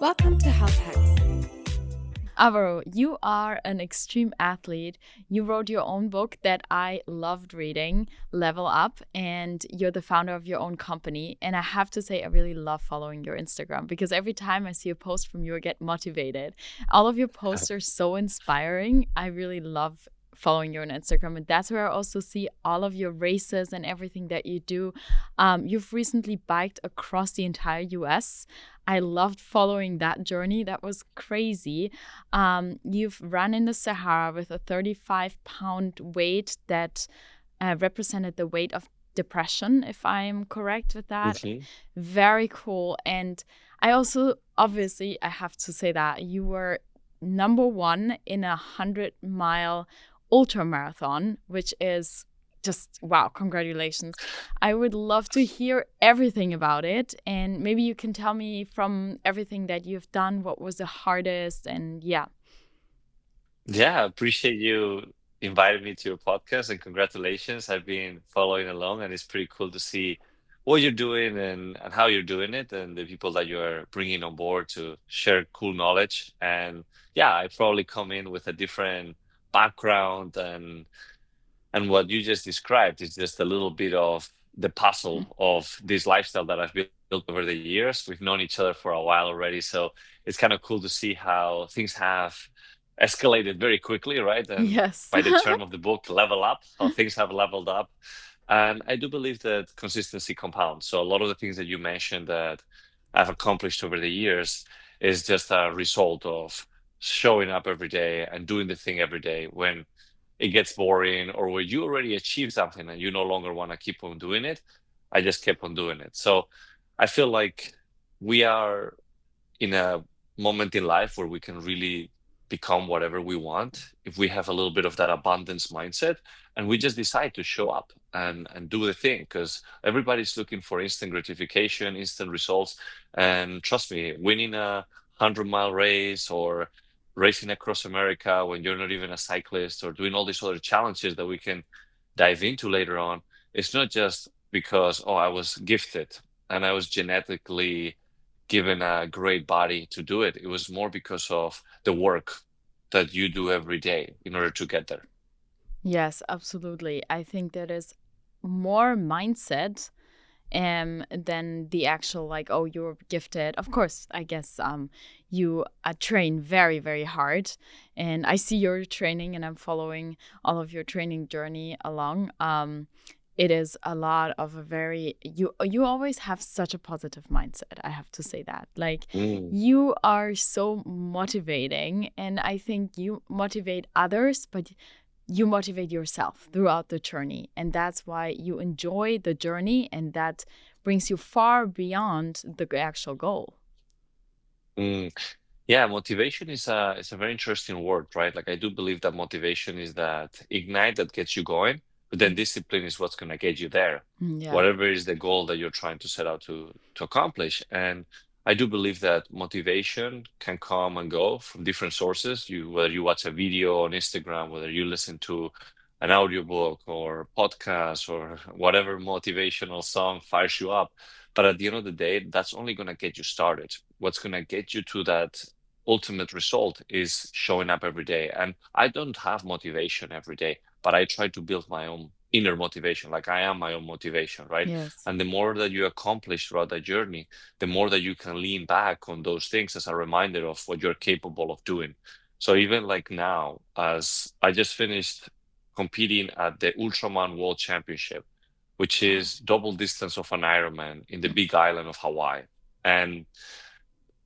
Welcome to Health Hacks. Alvaro, you are an extreme athlete. You wrote your own book that I loved reading, Level Up, and you're the founder of your own company. And I have to say, I really love following your Instagram because every time I see a post from you, I get motivated. All of your posts are so inspiring. I really love following you on Instagram. And that's where I also see all of your races and everything that you do. You've recently biked across the entire US. I loved following that journey. That was crazy. You've run in the Sahara with a 35-pound weight that represented the weight of depression, if I'm correct with that. Mhm. Very cool. And I also, obviously, I have to say that you were number one in a 100-mile ultra marathon, which is just wow, congratulations. I would love to hear everything about it. And maybe you can tell me from everything that you've done, what was the hardest? And yeah. Yeah, appreciate you inviting me to your podcast and congratulations. I've been following along and it's pretty cool to see what you're doing and how you're doing it and the people that you're bringing on board to share cool knowledge. And yeah, I probably come in with a different background and what you just described is just a little bit of the puzzle of this lifestyle that I've built over the years. We've known each other for a while already, so it's kind of cool to see how things have escalated very quickly, right? And Yes. by the term of the book, level up, how things have leveled up. And I do believe that consistency compounds. So a lot of the things that you mentioned that I've accomplished over the years is just a result of showing up every day and doing the thing every day when it gets boring or where you already achieved something and you no longer want to keep on doing it. I just kept on doing it. So I feel like we are in a moment in life where we can really become whatever we want if we have a little bit of that abundance mindset and we just decide to show up and do the thing because everybody's looking for instant gratification, instant results. And trust me, winning a 100-mile race or racing across America when you're not even a cyclist or doing all these other challenges that we can dive into later on, it's not just because, oh, I was gifted and I was genetically given a great body to do it. It was more because of the work that you do every day in order to get there. Yes, absolutely. I think that is more mindset than the actual like, oh, you're gifted. Of course, I guess you train very, very hard. And I see your training and I'm following all of your training journey along. It is a lot of a very you always have such a positive mindset. I have to say that. Like Mm. you are so motivating and I think you motivate others, but you motivate yourself throughout the journey. And that's why you enjoy the journey and that brings you far beyond the actual goal. Mm. Yeah, motivation is a very interesting word, right? Like I do believe that motivation is that ignite that gets you going, but then discipline is what's going to get you there, Yeah. whatever is the goal that you're trying to set out to accomplish. And I do believe that motivation can come and go from different sources. You whether you watch a video on Instagram, whether you listen to an audiobook or podcast or whatever motivational song fires you up. But at the end of the day, that's only going to get you started. What's going to get you to that ultimate result is showing up every day. And I don't have motivation every day, but I try to build my own inner motivation. Like I am my own motivation, right? Yes. And the more that you accomplish throughout that journey, the more that you can lean back on those things as a reminder of what you're capable of doing. So even like now, as I just finished competing at the Ultraman World Championship, which Wow. is double distance of an Ironman in the Big Island of Hawaii. And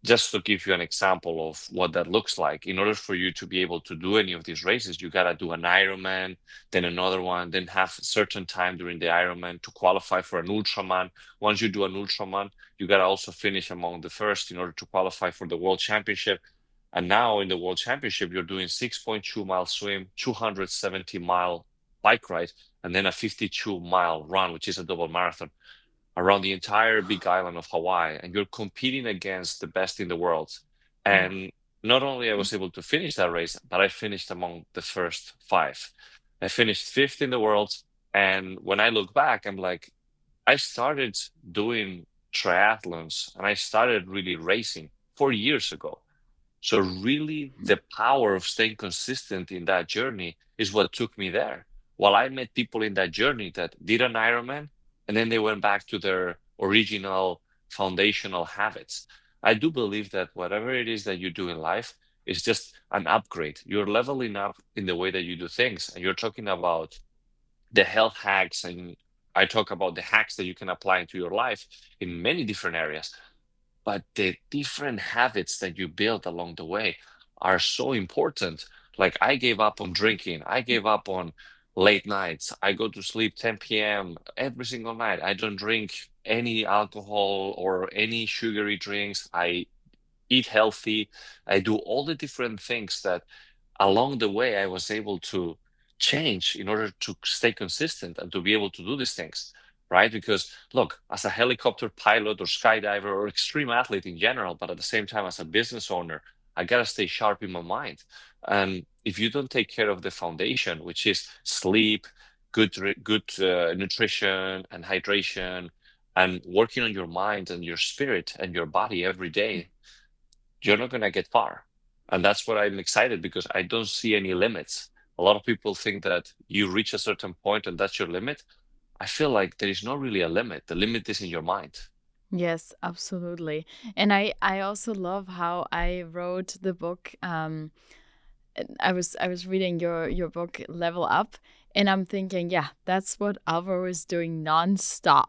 just to give you an example of what that looks like, in order for you to be able to do any of these races, you got to do an Ironman, then another one, then have a certain time during the Ironman to qualify for an Ultraman. Once you do an Ultraman, you got to also finish among the first in order to qualify for the World Championship. And now in the World Championship, you're doing 6.2-mile swim, 270-mile bike ride, and then a 52-mile run, which is a double marathon around the entire big island of Hawaii, and you're competing against the best in the world. Wow. And not only I was able to finish that race, but I finished among the first five. I finished fifth in the world. And when I look back, I'm like, I started doing triathlons and I started really racing 4 years ago. So really the power of staying consistent in that journey is what took me there. While I met people in that journey that did an Ironman and then they went back to their original foundational habits. I do believe that whatever it is that you do in life is just an upgrade. You're leveling up in the way that you do things. And you're talking about the health hacks, and I talk about the hacks that you can apply into your life in many different areas. But the different habits that you build along the way are so important. Like I gave up on drinking, I gave up on late nights. I go to sleep 10 p.m. every single night. I don't drink any alcohol or any sugary drinks. I eat healthy. I do all the different things that along the way I was able to change in order to stay consistent and to be able to do these things, right? Because look, as a helicopter pilot or skydiver or extreme athlete in general, but at the same time as a business owner, I gotta stay sharp in my mind. And if you don't take care of the foundation, which is sleep, good nutrition and hydration, and working on your mind and your spirit and your body every day, you're not going to get far. And that's what I'm excited because I don't see any limits. A lot of people think that you reach a certain point and that's your limit. I feel like there is not really a limit. The limit is in your mind. Yes, absolutely. And I also love how I wrote the book. I was reading your book Level Up, and I'm thinking, yeah, that's what Alvaro is doing nonstop.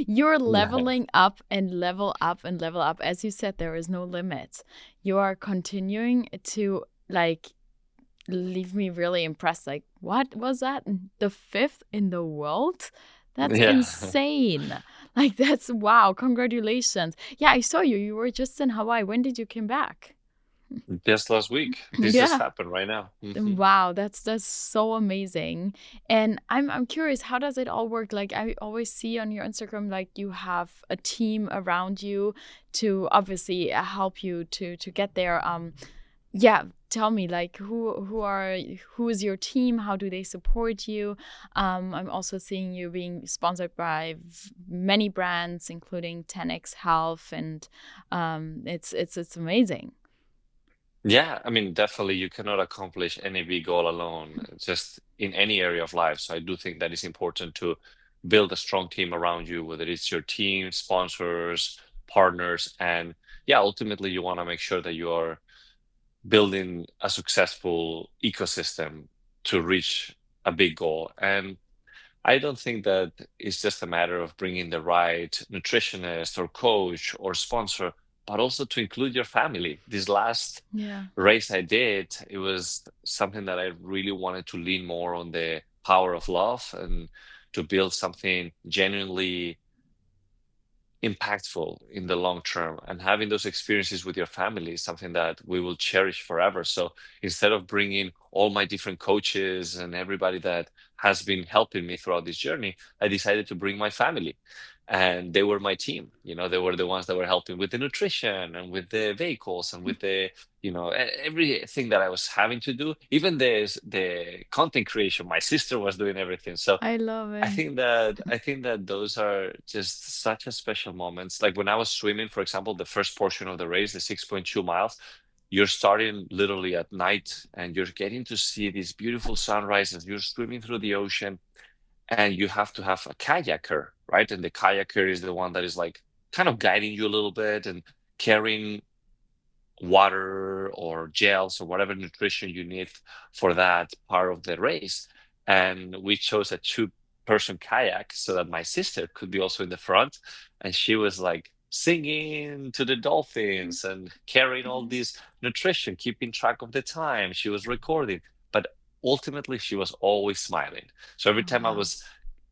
You're Yeah. leveling up and level up and level up. As you said, there is no limit. You are continuing to like leave me really impressed. Like, what was that? The fifth in the world? That's Yeah. insane. Like, that's wow. Congratulations. Yeah, I saw you. You were just in Hawaii. When did you come back? Just last week. This just Yeah. happened right now. Wow, that's so amazing. And I'm curious, how does it all work? Like I always see on your Instagram, like you have a team around you to obviously help you to get there. Yeah, tell me, like who is your team? How do they support you? I'm also seeing you being sponsored by many brands, including 10x Health, and it's amazing. Yeah, I mean, definitely you cannot accomplish any big goal alone, just in any area of life. So I do think that it's important to build a strong team around you, whether it's your team, sponsors, partners, and yeah, ultimately you want to make sure that you are building a successful ecosystem to reach a big goal. And I don't think that it's just a matter of bringing the right nutritionist or coach or sponsor, but also to include your family. This last Yeah. race I did, it was something that I really wanted to lean more on the power of love and to build something genuinely impactful in the long term. And having those experiences with your family is something that we will cherish forever. So instead of bringing all my different coaches and everybody that has been helping me throughout this journey, I decided to bring my family. And they were my team. They were the ones that were helping with the nutrition and with the vehicles and with everything that I was having to do. Even the content creation, my sister was doing everything. So I love I it. think that I think that those are just such a special moments. Like when I was swimming, for example, the first portion of the race, the 6.2 miles, you're starting literally at night and you're getting to see these beautiful sunrises. You're swimming through the ocean and you have to have a kayaker, right? And the kayaker is the one that is like kind of guiding you a little bit and carrying water or gels or whatever nutrition you need for that part of the race. And we chose a two-person kayak so that my sister could be also in the front. And she was like singing to the dolphins and carrying all this nutrition, keeping track of the time. She was recording, but ultimately she was always smiling. So every Oh, time I wow. was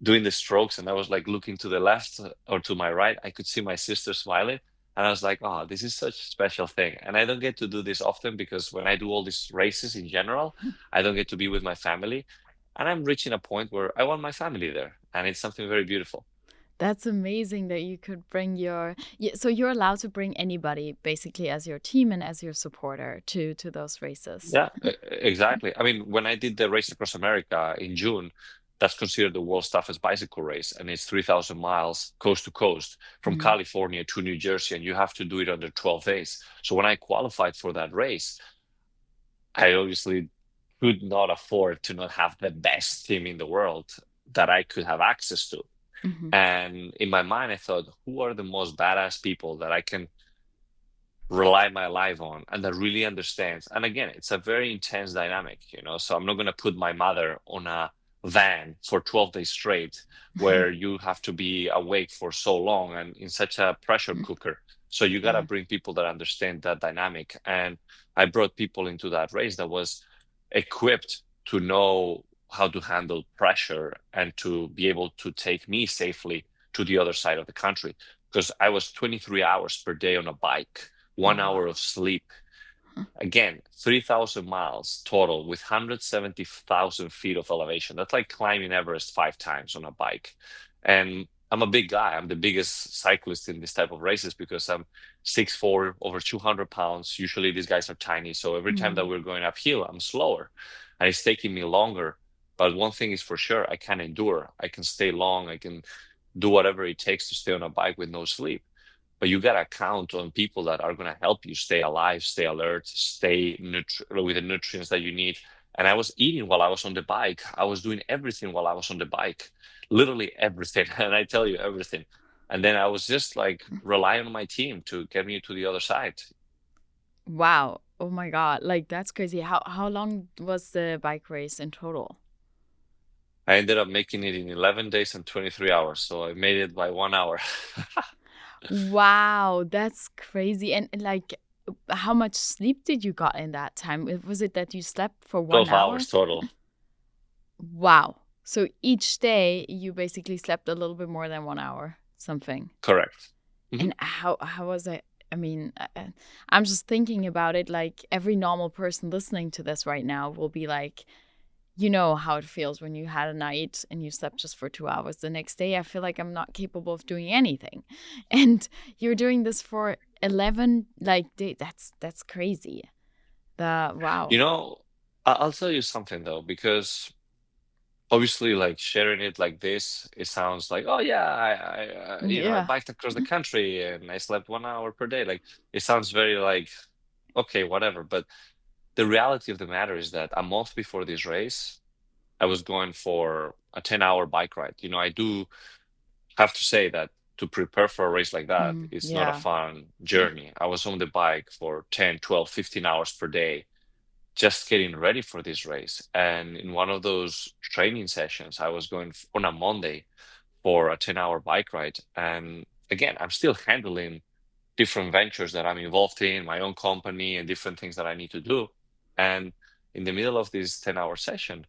doing the strokes and I was like looking to the left or to my right, I could see my sister smiling. And I was like, oh, this is such a special thing. And I don't get to do this often because when I do all these races in general, I don't get to be with my family. And I'm reaching a point where I want my family there. And it's something very beautiful. That's amazing that you could bring yeah, so you're allowed to bring anybody basically as your team and as your supporter to those races. Yeah, exactly. I mean, when I did the race across America in June, that's considered the world's toughest bicycle race, and it's 3,000 miles coast to coast from Mm-hmm. California to New Jersey, and you have to do it under 12 days. So when I qualified for that race, I obviously could not afford to not have the best team in the world that I could have access to. Mm-hmm. And in my mind, I thought, who are the most badass people that I can rely my life on and that really understands? And again, it's a very intense dynamic, so I'm not going to put my mother on a van for 12 days straight where you have to be awake for so long and in such a pressure cooker. So you got to Yeah. bring people that understand that dynamic. And I brought people into that race that was equipped to know how to handle pressure and to be able to take me safely to the other side of the country, because I was 23 hours per day on a bike, Oh, 1 hour wow. of sleep. Again, 3,000 miles total with 170,000 feet of elevation. That's like climbing Everest 5 times on a bike. And I'm a big guy. I'm the biggest cyclist in this type of races because I'm 6'4", over 200 pounds. Usually these guys are tiny. So every time that Mm. we're going uphill, I'm slower and it's taking me longer. But one thing is for sure, I can endure. I can stay long. I can do whatever it takes to stay on a bike with no sleep. But you gotta count on people that are gonna help you stay alive, stay alert, stay with the nutrients that you need. And I was eating while I was on the bike. I was doing everything while I was on the bike, literally everything. And I tell you everything. And then I was just like relying on my team to get me to the other side. Wow. Oh my God. Like that's crazy. How long was the bike race in total? I ended up making it in 11 days and 23 hours. So I made it by 1 hour. Wow, that's crazy. And like how much sleep did you got in that time? Was it that you slept for 1 12 hour? hours total. Wow. So each day you basically slept a little bit more than 1 hour, something. Correct. Mhm. And how was it? I mean, I'm just thinking about it. Like every normal person listening to this right now will be like, you know how it feels when you had a night and you slept just for 2 hours. The next day, I feel like I'm not capable of doing anything, and you're doing this for 11 like days. That's crazy. Wow. You know, I'll tell you something though, because obviously, like sharing it like this, it sounds like, oh yeah, I Yeah. biked across the country and I slept 1 hour per day. Like it sounds very like, okay, whatever. But the reality of the matter is that a month before this race, I was going for a 10-hour bike ride. I do have to say that to prepare for a race like that, it's not a Yeah. fun journey. I was on the bike for 10, 12, 15 hours per day just getting ready for this race. And in one of those training sessions, I was going on a Monday for a 10-hour bike ride. And again, I'm still handling different ventures that I'm involved in, my own company, and different things that I need to do. And in the middle of this 10-hour session,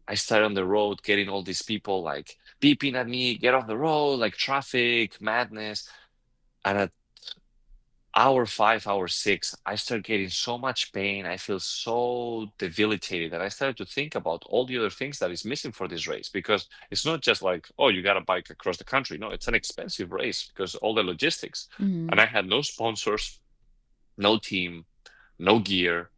I started on the road getting all these people like beeping at me, get off the road, like traffic, madness. And at hour 5, hour 6, I start getting so much pain. I feel so debilitated that I started to think about all the other things that is missing for this race, because it's not just like, oh, you got to bike across the country. No, it's an expensive race because all the logistics. And Mhm. I had no sponsors, no team, no gear.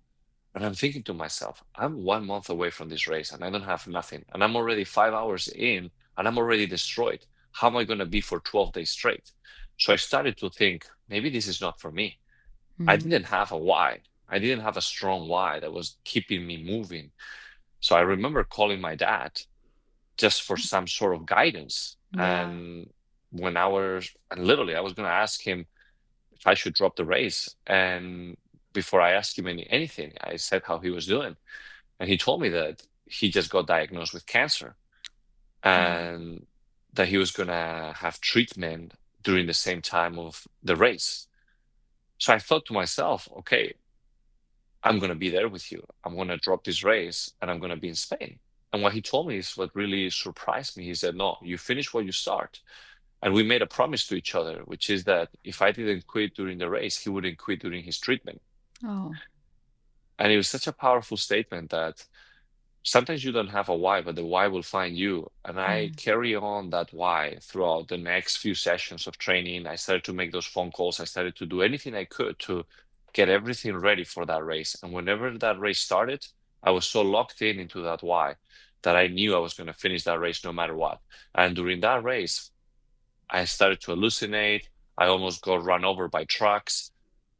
And I'm thinking to myself, I'm 1 month away from this race and I don't have nothing. And I'm already 5 hours in and I'm already destroyed. How am I going to be for 12 days straight? So I started to think, maybe this is not for me. I Mhm. didn't have a why. I didn't have a strong why that was keeping me moving. So I remember calling my dad just for some sort of guidance. Yeah. And and literally, I was going to ask him if I should drop the race. And before I asked him anything, I said how he was doing. And he told me that he just got diagnosed with cancer Oh. and that he was going to have treatment during the same time of the race. So I thought to myself, okay, I'm going to be there with you. I'm going to drop this race and I'm going to be in Spain. And what he told me is what really surprised me. He said, no, you finish what you start. And we made a promise to each other, which is that if I didn't quit during the race, he wouldn't quit during his treatment. Oh. And it was such a powerful statement that sometimes you don't have a why, but the why will find you. And I Mm. carry on that why throughout the next few sessions of training. I started to make those phone calls. I started to do anything I could to get everything ready for that race. And whenever that race started, I was so locked in into that why that I knew I was going to finish that race no matter what. And during that race, I started to hallucinate. I almost got run over by trucks.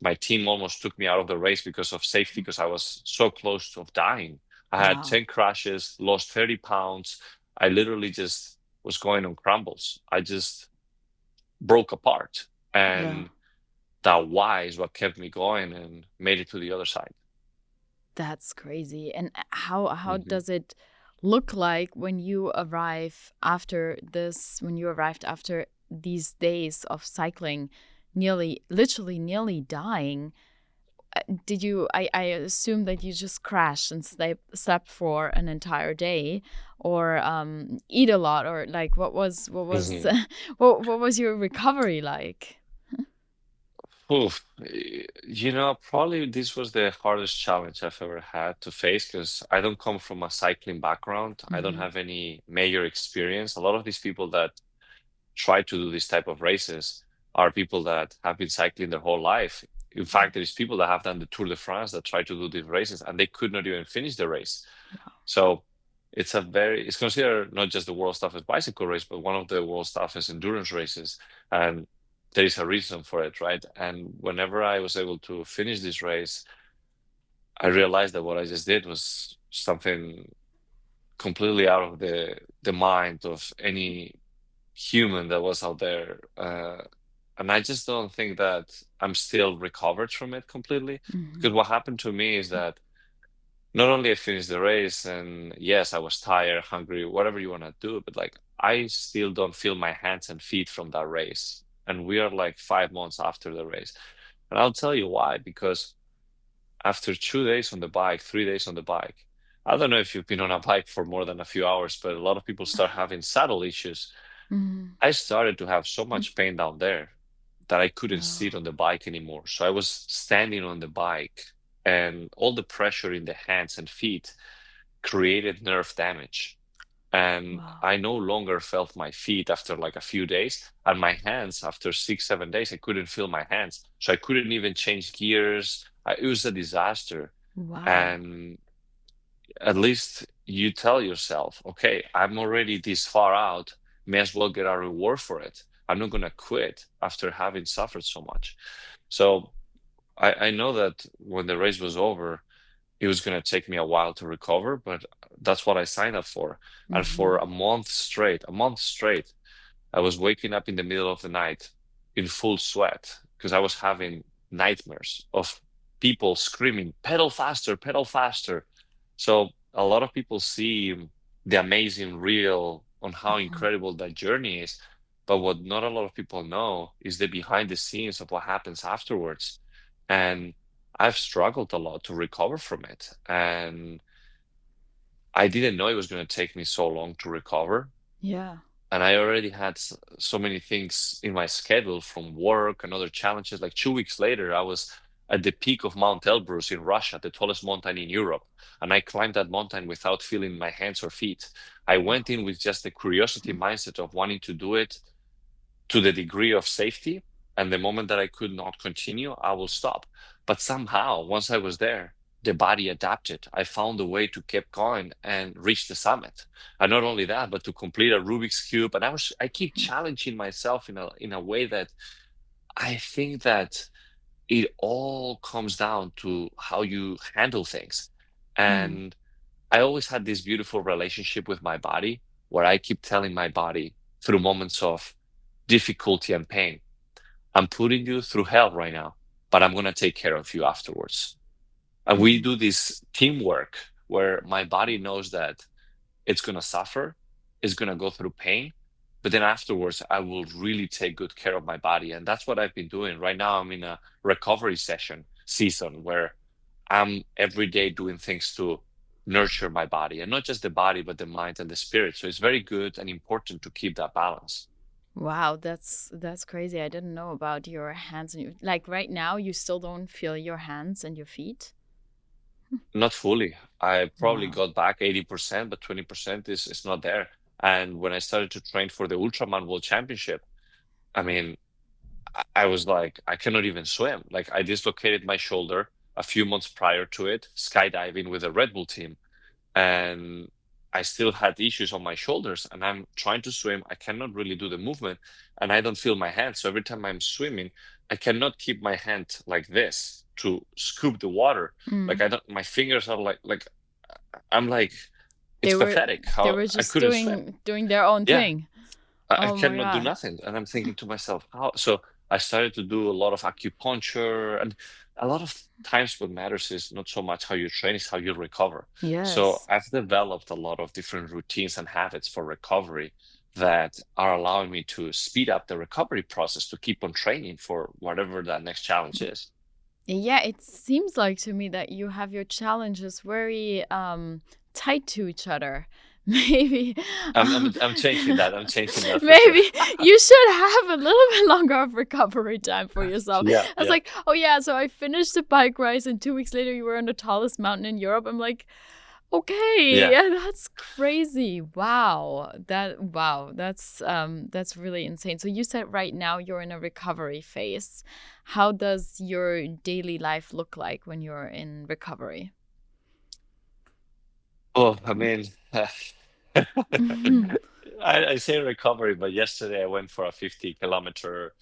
My team almost took me out of the race because of safety, because I was so close to dying. I had Wow. 10 crashes, lost 30 pounds. I literally just was going on crumbles. I just broke apart. Yeah. And that why is what kept me going and made it to the other side. That's crazy. And how Hmm. does it look like when you arrive after this, when you arrived after these days of cycling, nearly, literally nearly dying? Did you, I assume that you just crashed and slept for an entire day, or eat a lot, or like what was Hmm. what was your recovery like? Oof. Probably this was the hardest challenge I've ever had to face because I don't come from a cycling background. I don't Hmm. have any major experience. A lot of these people that try to do this type of races are people that have been cycling their whole life. In fact, there's people that have done the Tour de France that try to do these races and they could not even finish the race. So it's considered not just the world's toughest bicycle race, but one of the world's toughest endurance races. And there is a reason for it, right? And whenever I was able to finish this race, I realized that what I just did was something completely out of the mind of any human that was out there. And I just don't think that I'm still recovered from it completely. Hmm. Because what happened to me is that not only I finished the race, and yes, I was tired, hungry, whatever you want to do, but like I still don't feel my hands and feet from that race. And we are like 5 months after the race. And I'll tell you why, because after 2 days on the bike, 3 days on the bike, I don't know if you've been on a bike for more than a few hours, but a lot of people start having saddle issues. Hmm. I started to have so much pain down there that I couldn't sit Oh, on the bike anymore. So I was standing on the bike, and all the pressure in the hands and feet created nerve damage. And wow. I no longer felt my feet after like a few days, and my hands after 6, 7 days, I couldn't feel my hands. So I couldn't even change gears. It was a disaster. Wow. And at least you tell yourself, okay, I'm already this far out, may as well get a reward for it. I'm not going to quit after having suffered so much. So I know that when the race was over, it was going to take me a while to recover, but that's what I signed up for. And for Hmm. a month straight, I was waking up in the middle of the night in full sweat because I was having nightmares of people screaming, pedal faster, pedal faster. So a lot of people see the amazing reel on how Hmm. incredible that journey is. But what not a lot of people know is the behind the scenes of what happens afterwards. And I've struggled a lot to recover from it. And I didn't know it was going to take me so long to recover. Yeah. And I already had so many things in my schedule from work and other challenges. Like 2 weeks later, I was at the peak of Mount Elbrus in Russia, the tallest mountain in Europe. And I climbed that mountain without feeling my hands or feet. I went in with just the curiosity mindset of wanting to do it to the degree of safety. And the moment that I could not continue, I will stop. But somehow, once I was there, the body adapted. I found a way to keep going and reach the summit. And not only that, but to complete a Rubik's Cube. And I keep challenging myself in a way that I think that it all comes down to how you handle things. Hmm. And I always had this beautiful relationship with my body where I keep telling my body through moments of difficulty and pain, I'm putting you through hell right now, but I'm going to take care of you afterwards. And we Hmm. do this teamwork where my body knows that it's going to suffer, it's going to go through pain, but then afterwards, I will really take good care of my body. And that's what I've been doing. Right now, I'm in a recovery season where I'm every day doing things to nurture my body, and not just the body, but the mind and the spirit. So it's very good and important to keep that balance. Wow, that's crazy. I didn't know about your hands and your, like right now you still don't feel your hands and your feet? Not fully. I probably Wow. got back 80%, but 20% is not there. And when I started to train for the Ultraman World Championship, I mean, I was like, I cannot even swim. Like I dislocated my shoulder a few months prior to it, skydiving with a Red Bull team. And I still had issues on my shoulders, and I'm trying to swim. I cannot really do the movement, and I don't feel my hand. So every time I'm swimming, I cannot keep my hand like this to scoop the water. Like Mm. I don't, my fingers are like I'm like, They it's were pathetic they how were I just couldn't swim. doing their own Yeah, thing. I Oh my cannot do God. nothing. And I'm thinking to myself, how? So I started to do a lot of acupuncture, and a lot of times what matters is not so much how you train, it's how you recover. So Yes. I've developed a lot of different routines and habits for recovery that are allowing me to speed up the recovery process to keep on training for whatever that next challenge is. Yeah, it seems like to me that you have your challenges very tied to each other. Maybe I'm changing that. I'm changing that for sure. maybe you should have a little bit longer of recovery time for yourself. Yeah, I was yeah, like, oh yeah, so I finished the bike race and 2 weeks later you were on the tallest mountain in Europe. I'm like, okay, yeah. yeah, that's crazy. That's really insane. So you said right now you're in a recovery phase. How does your daily life look like when you're in recovery? Oh, I mean, Mhm. I say recovery, but yesterday I went for a 50-kilometer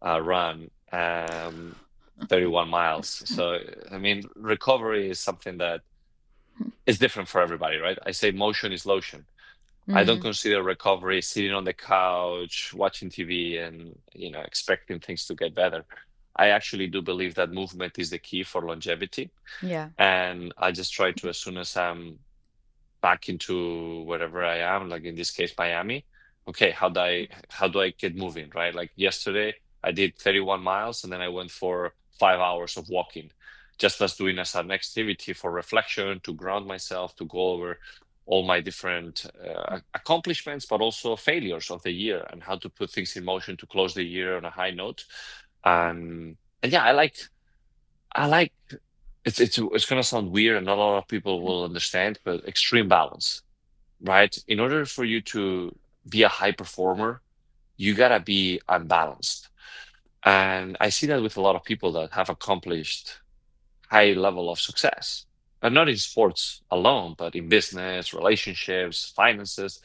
run, 31 miles. So, I mean, recovery is something that is different for everybody, right? I say motion is lotion. I don't Mm, consider recovery sitting on the couch, watching TV, and expecting things to get better. I actually do believe that movement is the key for longevity, yeah. and I just try to, as soon as I'm back into wherever I am, like in this case, Miami. Okay, how do I get moving, right? Like yesterday, I did 31 miles, and then I went for 5 hours of walking, just as doing as an activity for reflection, to ground myself, to go over all my different accomplishments, but also failures of the year, and how to put things in motion to close the year on a high note. And yeah, I like it's gonna sound weird and not a lot of people will understand, but extreme balance, right? In order for you to be a high performer, you gotta be unbalanced. And I see that with a lot of people that have accomplished high level of success. And not in sports alone, but in business, relationships, finances.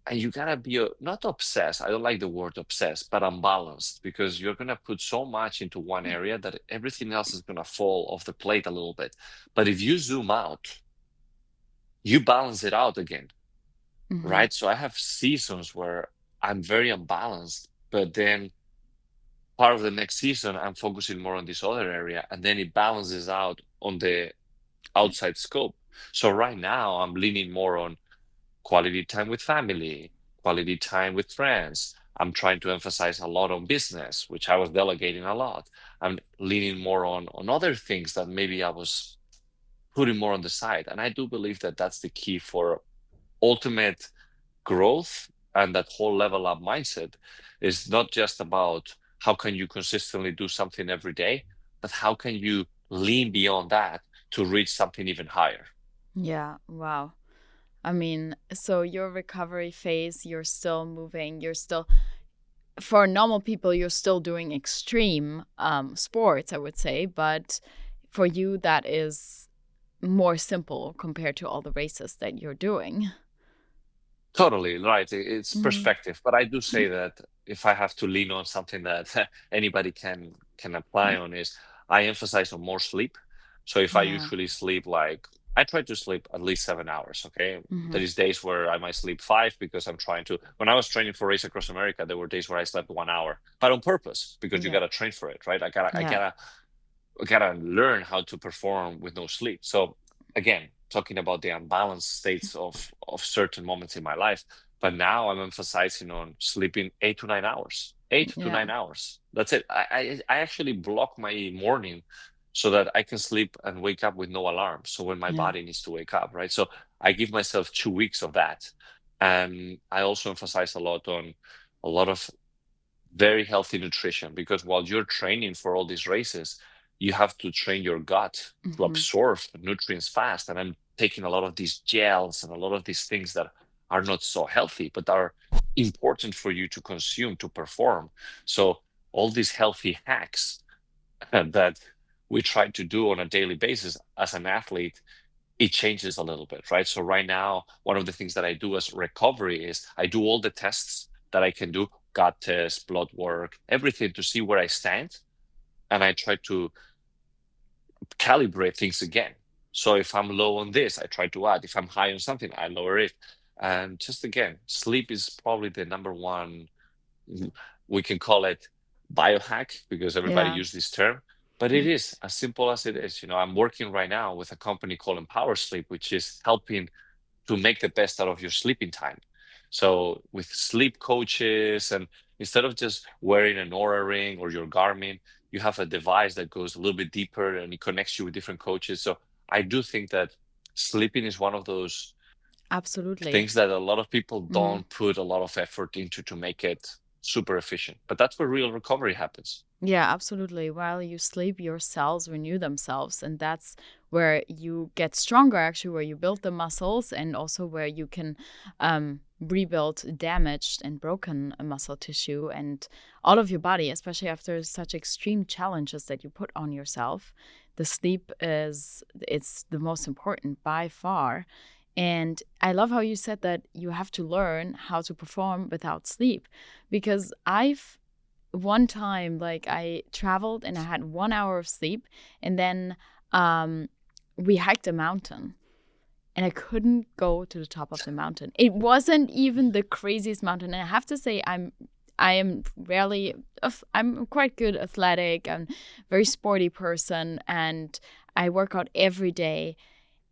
And you gotta be not obsessed. I don't like the word obsessed, but unbalanced, because you're gonna put so much into one area that everything else is gonna fall off the plate a little bit. But if you zoom out, you balance it out again, Hmm. right? So I have seasons where I'm very unbalanced, but then part of the next season I'm focusing more on this other area, and then it balances out on the outside scope. So right now I'm leaning more on quality time with family, quality time with friends. I'm trying to emphasize a lot on business, which I was delegating a lot. I'm leaning more on other things that maybe I was putting more on the side. And I do believe that that's the key for ultimate growth, and that whole level up mindset is not just about how can you consistently do something every day, but how can you lean beyond that to reach something even higher. Yeah, wow. I mean, so your recovery phase, you're still moving, you're still, for normal people, you're still doing extreme sports, I would say, but for you, that is more simple compared to all the races that you're doing. Totally right. It's Mm. perspective, but I do say that if I have to lean on something that anybody can apply on, is I emphasize on more sleep. So if I Yeah. usually sleep, like, I try to sleep at least 7 hours. Okay, there Hmm. is days where I might sleep five because I'm trying to. When I was training for Race Across America, there were days where I slept 1 hour, but on purpose, because you Yeah. gotta train for it, right? I gotta I Yeah. gotta I gotta learn how to perform with no sleep. So again, talking about the unbalanced states of certain moments in my life, but now I'm emphasizing on sleeping 8 to 9 hours. 8 to 9 hours. That's it. I actually block my morning so that I can sleep and wake up with no alarm. So when my Yeah. body needs to wake up, right? So I give myself 2 weeks of that. And I also emphasize a lot on a lot of very healthy nutrition, because while you're training for all these races, you have to train your gut to Hmm. absorb nutrients fast. And I'm taking a lot of these gels and a lot of these things that are not so healthy, but are important for you to consume to perform. So all these healthy hacks that we try to do on a daily basis as an athlete, it changes a little bit, right? So right now, one of the things that I do as recovery is I do all the tests that I can do, gut test, blood work, everything to see where I stand. And I try to calibrate things again. So if I'm low on this, I try to add. If I'm high on something, I lower it. And just again, sleep is probably the number one, we can call it biohack because everybody Yeah. uses this term, but it is as simple as it is. I'm working right now with a company called Empower Sleep, which is helping to make the best out of your sleeping time. So with sleep coaches, and instead of just wearing an Aura ring or your Garmin, you have a device that goes a little bit deeper and it connects you with different coaches. So I do think that sleeping is one of those Absolutely. things that a lot of people Mhm. don't put a lot of effort into to make it super efficient. But that's where real recovery happens. Yeah, absolutely. While you sleep, your cells renew themselves, and that's where you get stronger, actually, where you build the muscles, and also where you can rebuild damaged and broken muscle tissue and all of your body, especially after such extreme challenges that you put on yourself. The sleep it's the most important by far. And I love how you said that you have to learn how to perform without sleep, because I've one time, like, I traveled and I had 1 hour of sleep, and then we hiked a mountain, and I couldn't go to the top of the mountain. It wasn't even the craziest mountain, and I have to say I am rarely I'm quite good athletic and very sporty person, and I work out every day,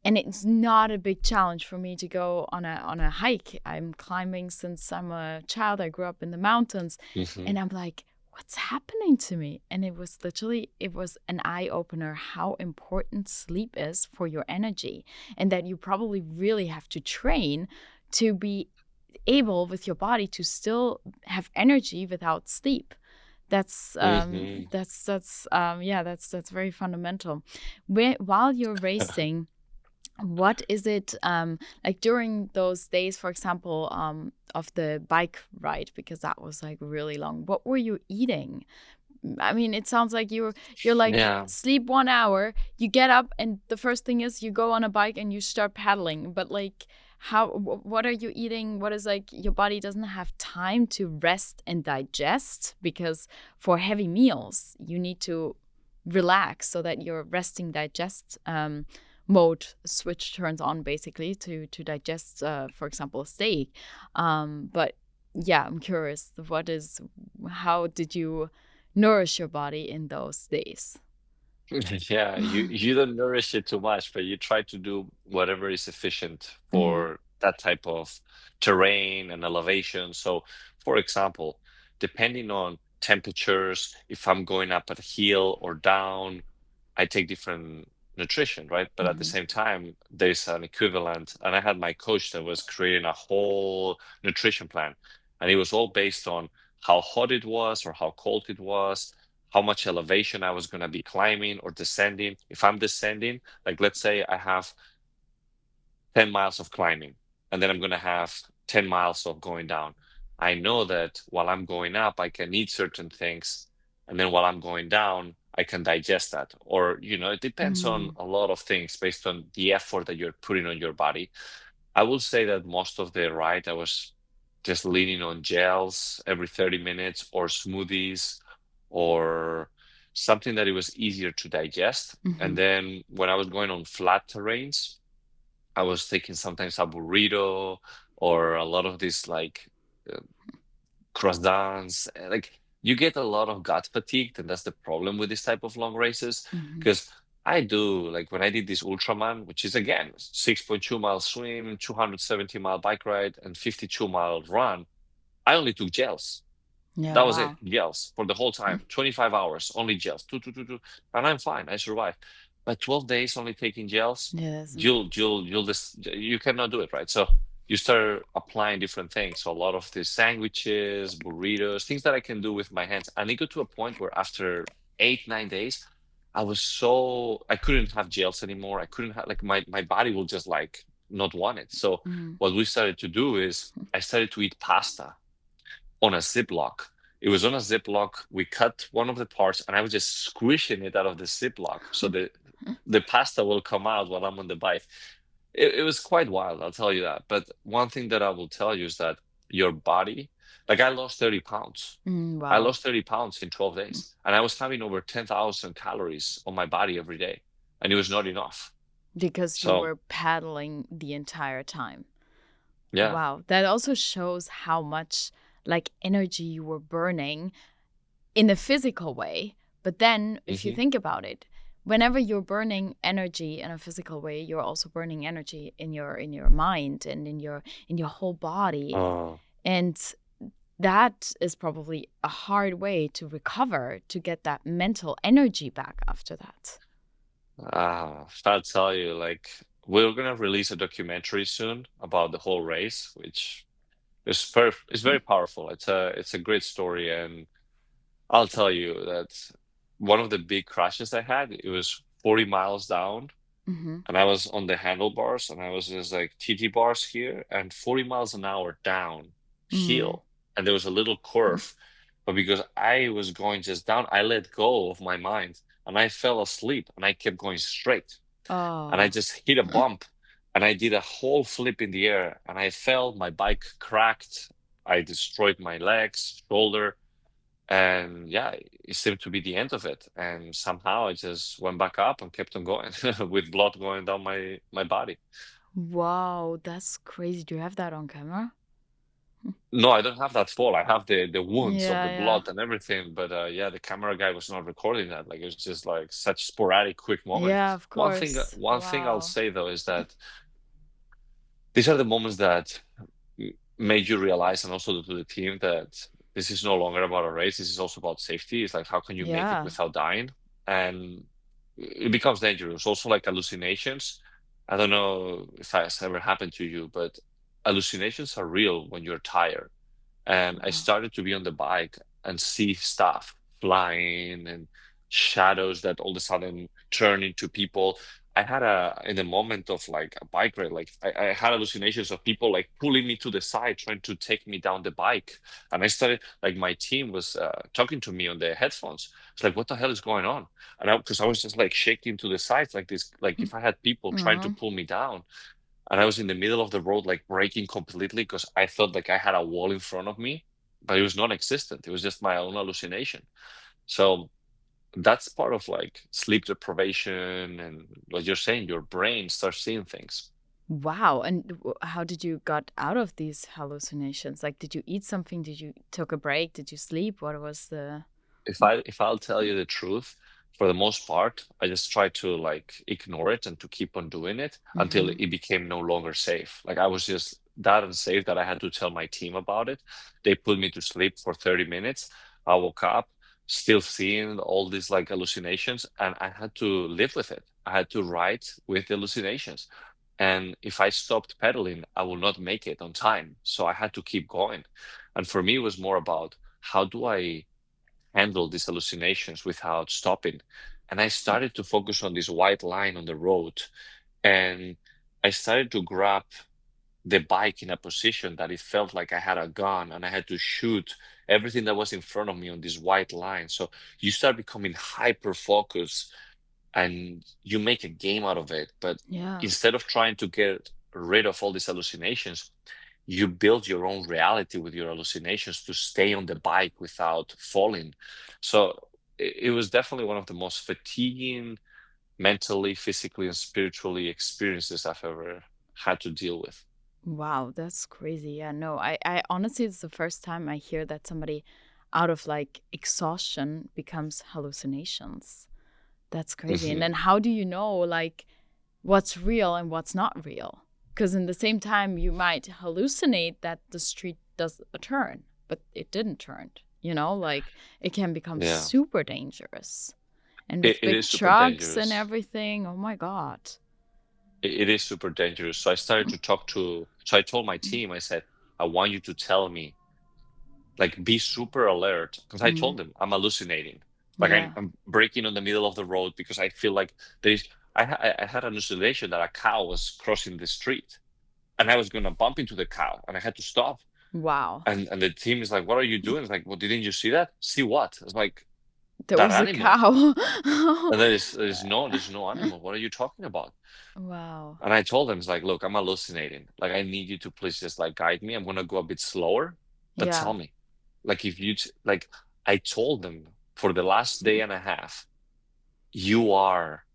and it's not a big challenge for me to go on a hike. I'm climbing since I'm a child. I grew up in the mountains, Hmm. and I'm like, what's happening to me? And it was an eye opener how important sleep is for your energy, and that you probably really have to train to be able with your body to still have energy without sleep. That's Hmm. yeah, that's very fundamental. While you're racing, what is it like during those days, for example, of the bike ride, because that was like really long? What were you eating? I mean, it sounds like you're like Yeah. sleep 1 hour, you get up, and the first thing is you go on a bike and you start pedaling. But like, what are you eating? What is, like, your body doesn't have time to rest and digest, because for heavy meals you need to relax so that your resting digest mode switch turns on, basically, to digest, for example, a steak. But yeah, I'm curious, how did you nourish your body in those days? Yeah, you don't nourish it too much, but you try to do whatever is efficient Hmm. for that type of terrain and elevation. So, for example, depending on temperatures, if I'm going up a hill or down, I take different nutrition, right? But at the Hmm. same time, there's an equivalent. And I had my coach that was creating a whole nutrition plan, and it was all based on how hot it was or how cold it was, how much elevation I was going to be climbing or descending. If I'm descending, like let's say I have 10 miles of climbing, and then I'm going to have 10 miles of going down. I know that while I'm going up, I can eat certain things. And then while I'm going down, I can digest that. Or, it depends on Hmm. a lot of things based on the effort that you're putting on your body. I will say that most of the ride, I was just leaning on gels every 30 minutes or smoothies or something that it was easier to digest. And Hmm. then when I was going on flat terrains, I was taking sometimes a burrito or a lot of these like uh, croissants. Like you get a lot of gut fatigue, and that's the problem with this type of long races. Hmm. Because I do like when I did this Ultraman, which is again 6.2 mile swim, 270-mile bike ride, and 52-mile run. I only took gels. Yeah, That was it, wow. gels for the whole time. 25 hours, only gels. And I'm fine. I survived. But 12 days only taking gels, Yeah, that's you'll just you cannot do it, right? So you start applying different things. So a lot of these sandwiches, burritos, things that I can do with my hands. And it got to a point where after 8, 9 days, I couldn't have gels anymore. I couldn't have like my body will just like not want it. So mm. what we started to do is I started to eat pasta on a Ziploc. It was on a Ziploc. We cut one of the parts, and I was just squishing it out of the Ziploc so the pasta will come out while I'm on the bike. it was quite wild, I'll tell you that. But one thing that I will tell you is that your body, like I lost 30 pounds. I Wow. lost 30 pounds in 12 days, and I was having over 10,000 calories on my body every day, and it was not enough. Because you So, were paddling the entire time. yeah. Wow. That also shows how much like energy you were burning in a physical way. But then if you Hmm. think about it, whenever you're burning energy in a physical way, you're also burning energy in your mind and in your whole body. Oh, And that is probably a hard way to recover to get that mental energy back after that. I'll tell you, like, we're gonna release a documentary soon about the whole race, which is very powerful. It's a great story, and I'll tell you that one of the big crashes I had, it was 40 miles down, Mm-hmm. and I was on the handlebars, and I was just like TT bars here, and 40 miles an hour down Mm. hill, and there was a little curve, but because I was going just down, I let go of my mind, and I fell asleep, and I kept going straight, and I Oh. just hit a bump, and I did a whole flip in the air, and I fell. My bike cracked. I destroyed my legs, shoulder, and yeah, it seemed to be the end of it. And somehow I just went back up and kept on going with blood going down my body. Wow, that's crazy. Do you have that on camera? No, I don't have that fall. I have the wounds of Yeah, the yeah. blood and everything, but yeah, the camera guy was not recording that. Like it was just like such sporadic, quick moments. Yeah, of course. One thing I'll Wow. say though is that these are the moments that made you realize, and also to the team, that this is no longer about a race. This is also about safety. It's like, how can you make it Yeah. without dying? And it becomes dangerous. Also, like hallucinations. I don't know if that's ever happened to you, but hallucinations are real when you're tired. And I Wow. started to be on the bike and see stuff flying and shadows that all of a sudden turn into people. I had in the moment of like a bike ride, like I had hallucinations of people like pulling me to the side, trying to take me down the bike. And I started, like, my team was talking to me on the headphones. It's like, what the hell is going on? And because I was just like shaking to the sides, like this, like if I had people trying to Mm-hmm. pull me down. And I was in the middle of the road, like braking completely because I thought like I had a wall in front of me, but it was non-existent. It was just my own hallucination. So that's part of like sleep deprivation and what you're saying, your brain starts seeing things. Wow. And how did you got out of these hallucinations? Like, did you eat something? Did you took a break? Did you sleep? What was the... If I'll tell you the truth, for the most part, I just try to like ignore it and to keep on doing it until Mm-hmm. it became no longer safe. Like I was just that unsafe that I had to tell my team about it. They put me to sleep for 30 minutes. I woke up still seeing all these like hallucinations, and I had to live with it. I had to write with the hallucinations. And if I stopped pedaling, I will not make it on time. So I had to keep going. And for me, it was more about how do I handle these hallucinations without stopping. And I started to focus on this white line on the road. And I started to grab the bike in a position that it felt like I had a gun and I had to shoot everything that was in front of me on this white line. So you start becoming hyper focused and you make a game out of it. But Yeah. instead of trying to get rid of all these hallucinations, you build your own reality with your hallucinations to stay on the bike without falling. So it was definitely one of the most fatiguing mentally, physically, and spiritually experiences I've ever had to deal with. Wow, that's crazy. Yeah, no, I honestly, it's the first time I hear that somebody out of like exhaustion becomes hallucinations. That's crazy. And Hmm. then how do you know like what's real and what's not real? Because in the same time, you might hallucinate that the street does a turn, but it didn't turn. You know, like it can become Yeah, super dangerous. And with it big is super trucks and dangerous. everything, oh my God. It is super dangerous. So I started to talk to, so I told my team, I said, I want you to tell me, like, be super alert. Because I Mm, told them I'm hallucinating. Like yeah. I'm braking on the middle of the road because I feel like there's, I had an hallucination that a cow was crossing the street and I was gonna bump into the cow and I had to stop. Wow. And the team is like, what are you doing? It's like, well, didn't you see that? See what? It's like, There that was a animal. cow. And there's no animal. What are you talking about? Wow. And I told him, it's like, look, I'm hallucinating. Like, I need you to please just like guide me. I'm gonna go a bit slower, but Yeah. tell me, like, if you like, I told them for the last day and a half, you are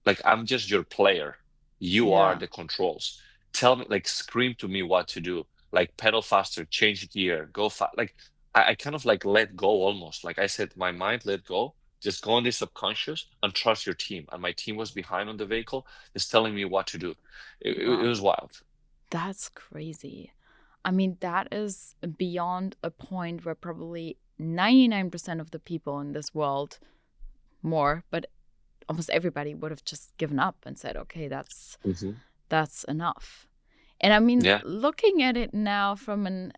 like, I'm just your player. You are Yeah. the controls. Tell me, like, scream to me what to do. Like, pedal faster, change gear, go fast. Like, I kind of like let go almost. Like I said, my mind let go. Just go on the subconscious and trust your team. And my team was behind on the vehicle, just telling me what to do. It Wow. was wild. That's crazy. I mean, that is beyond a point where probably 99% of the people in this world, more, but almost everybody would have just given up and said, okay, Mhm. that's enough. And I mean, Yeah. looking at it now from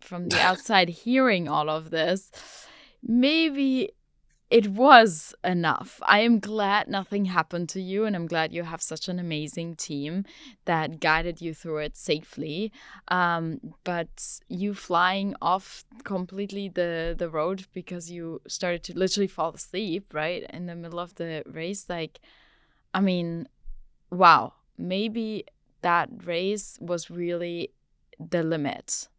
the outside, hearing all of this, maybe it was enough. I am glad nothing happened to you, and I'm glad you have such an amazing team that guided you through it safely. But you flying off completely the road because you started to literally fall asleep, right, in the middle of the race, like, I mean, wow, maybe that race was really the limit.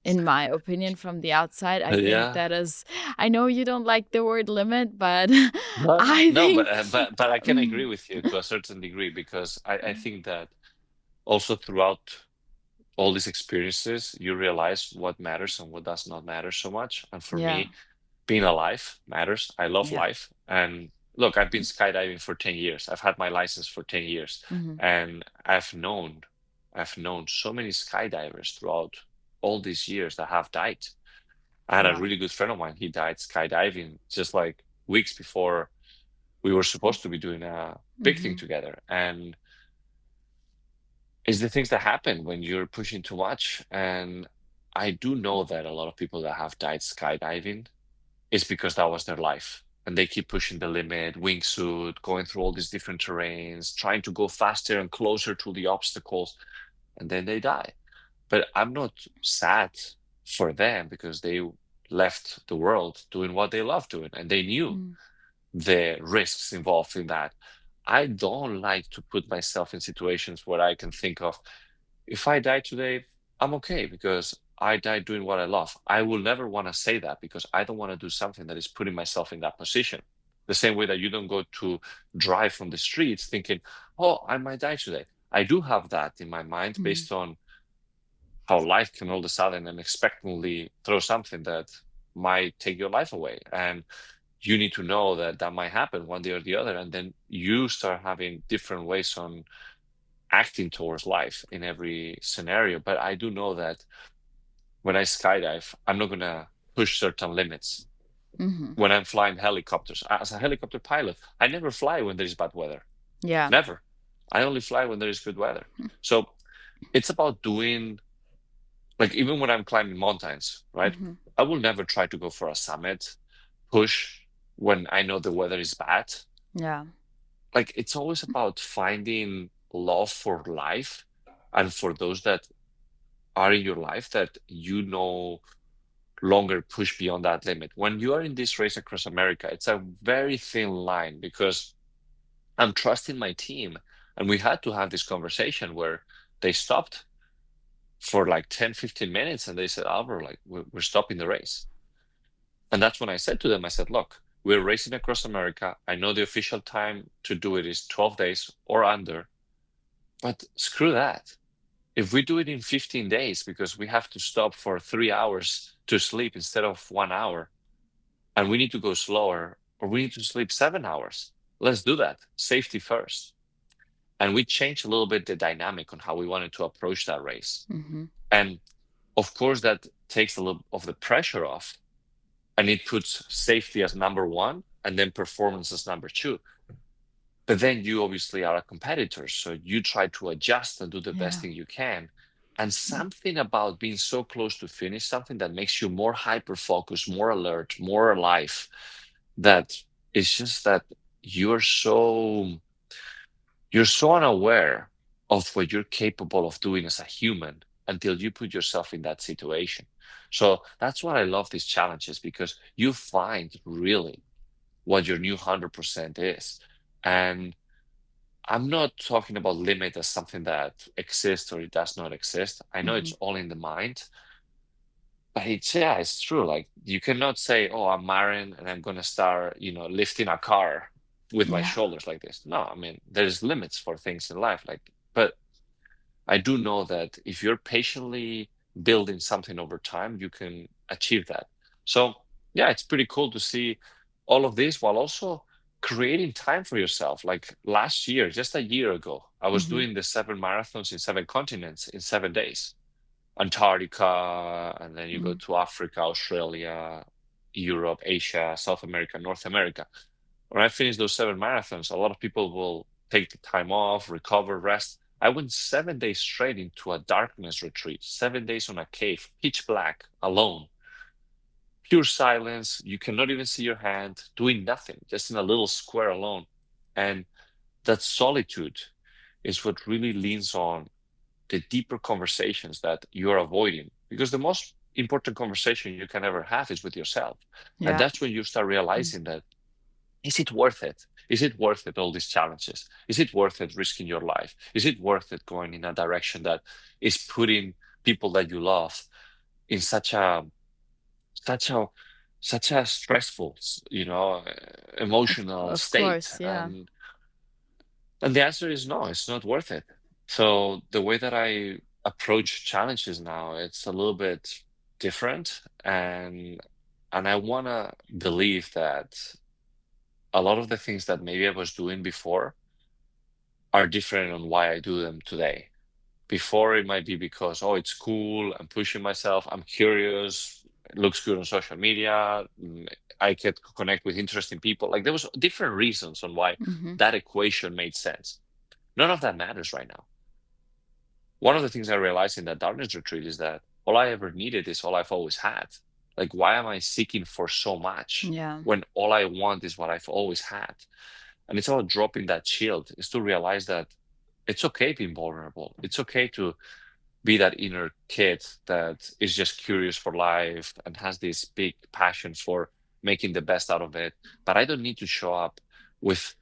In my opinion, from the outside, I think Yeah. that is. I know you don't like the word limit, but No, no, I no, think. but I can agree Mm, with you to a certain degree because I think that also throughout all these experiences, you realize what matters and what does not matter so much. And for yeah, me, being alive matters. I love yeah. life. And look, I've been skydiving for 10 years. I've had my license for 10 years. Hmm. And I've known so many skydivers throughout all these years that have died. I had a Wow. really good friend of mine. He died skydiving just like weeks before we were supposed to be doing a big thing Hmm. together. And it's the things that happen when you're pushing too much. And I do know that a lot of people that have died skydiving is because that was their life. And they keep pushing the limit, wingsuit, going through all these different terrains, trying to go faster and closer to the obstacles, and then they die. But I'm not sad for them because they left the world doing what they love doing and they knew Mm. the risks involved in that. I don't like to put myself in situations where I can think of, if I die today, I'm okay because I died doing what I love. I will never want to say that because I don't want to do something that is putting myself in that position. The same way that you don't go to drive from the streets thinking, oh, I might die today. I do have that in my mind Mm. based on how life can all of a sudden unexpectedly throw something that might take your life away. And you need to know that that might happen one day or the other. And then you start having different ways on acting towards life in every scenario. But I do know that when I skydive, I'm not going to push certain limits. Hmm. When I'm flying helicopters, as a helicopter pilot, I never fly when there is bad weather. Yeah. Never. I only fly when there is good weather. So it's about doing, like, even when I'm climbing mountains, right? Hmm. I will never try to go for a summit, push when I know the weather is bad. Yeah. Like, it's always about finding love for life and for those that are in your life that you no longer push beyond that limit. When you are in this race across America, it's a very thin line because I'm trusting my team. And we had to have this conversation where they stopped for like 10, 15 minutes and they said, Alvaro, like, we're stopping the race. And that's when I said to them, I said, look, we're racing across America. I know the official time to do it is 12 days or under, but screw that. If we do it in 15 days because we have to stop for 3 hours to sleep instead of 1 hour, and we need to go slower, or we need to sleep 7 hours, let's do that. Safety first. And we changed a little bit the dynamic on how we wanted to approach that race. Hmm. And of course, that takes a little of the pressure off and it puts safety as number one and then performance as number two. But then you obviously are a competitor, so you try to adjust and do the best Yeah. thing you can. And something about being so close to finish, something that makes you more hyper focused, more alert, more alive, that it's just that you're so you're so unaware of what you're capable of doing as a human until you put yourself in that situation. So that's what I love these challenges, because you find really what your new 100% is. And I'm not talking about limit as something that exists or it does not exist. I know Hmm. it's all in the mind, but yeah, it's true. Like, you cannot say, "Oh, I'm Maren and I'm gonna start, lifting a car with my Yeah, shoulders like this." No, I mean, there's limits for things in life. Like, but I do know that if you're patiently building something over time, you can achieve that. So yeah, it's pretty cool to see all of this while also creating time for yourself. Like last year, just a year ago, I was hmm, doing the 7 marathons in 7 continents in 7 days. Antarctica, and then you go hmm. to Africa, Australia, Europe, Asia, South America, North America. When I finish those 7 marathons, a lot of people will take the time off, recover, rest. I went 7 days straight into a darkness retreat, 7 days on a cave, pitch black, alone, pure silence. You cannot even see your hand, doing nothing, just in a little square alone. And that solitude is what really leans on the deeper conversations that you're avoiding. Because the most important conversation you can ever have is with yourself. And Yeah, that's when you start realizing that, is it worth it? Is it worth it, all these challenges? Is it worth it risking your life? Is it worth it going in a direction that is putting people that you love in such a such a stressful, emotional of state? course. Yeah. And the answer is no, it's not worth it. So the way that I approach challenges now, it's a little bit different, and I wanna believe that a lot of the things that maybe I was doing before are different on why I do them today. Before, it might be because, oh, it's cool, I'm pushing myself, I'm curious, it looks good on social media, I could connect with interesting people. Like, there was different reasons on why Hmm. that equation made sense. None of that matters right now. One of the things I realized in that darkness retreat is that all I ever needed is all I've always had. Like, why am I seeking for so much Yeah. when all I want is what I've always had? And it's about dropping that shield, is to realize that it's okay being vulnerable. It's okay to be that inner kid that is just curious for life and has this big passion for making the best out of it. But I don't need to show up with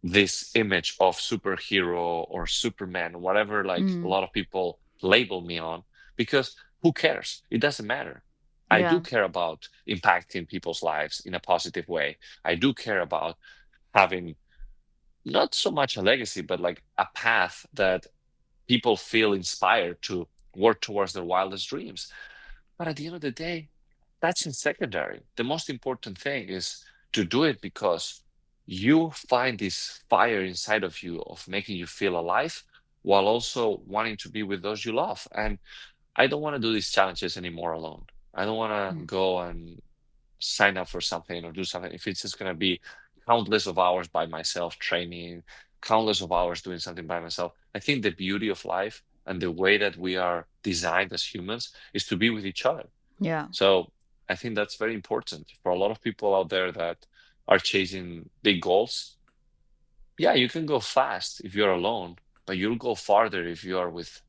this image of superhero or Superman, whatever, like a Mm. lot of people label me on, because who cares? It doesn't matter. I do Yeah. care about impacting people's lives in a positive way. I do care about having not so much a legacy, but like a path that people feel inspired to work towards their wildest dreams. But at the end of the day, that's in secondary. The most important thing is to do it because you find this fire inside of you of making you feel alive while also wanting to be with those you love. And I don't want to do these challenges anymore alone. I don't want to Mm. go and sign up for something or do something if it's just going to be countless of hours by myself training, countless of hours doing something by myself. I think the beauty of life and the way that we are designed as humans is to be with each other. Yeah. So I think that's very important for a lot of people out there that are chasing big goals. Yeah, you can go fast if you're alone, but you'll go farther if you are with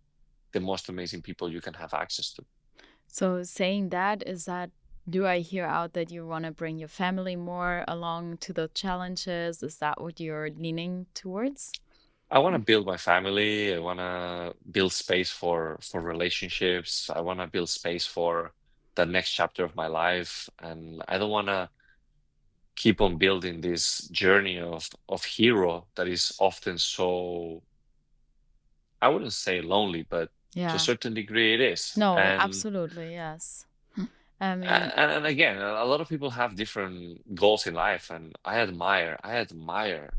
the most amazing people you can have access to. So saying that, is that, do I hear out that you want to bring your family more along to the challenges? Is that what you're leaning towards? I want to build my family. I want to build space for relationships. I want to build space for the next chapter of my life, and I don't want to keep on building this journey of hero that is often so, I wouldn't say lonely, but to a Yeah. certain degree it is. No, And absolutely. Yes. I mean, and again, a lot of people have different goals in life, and I admire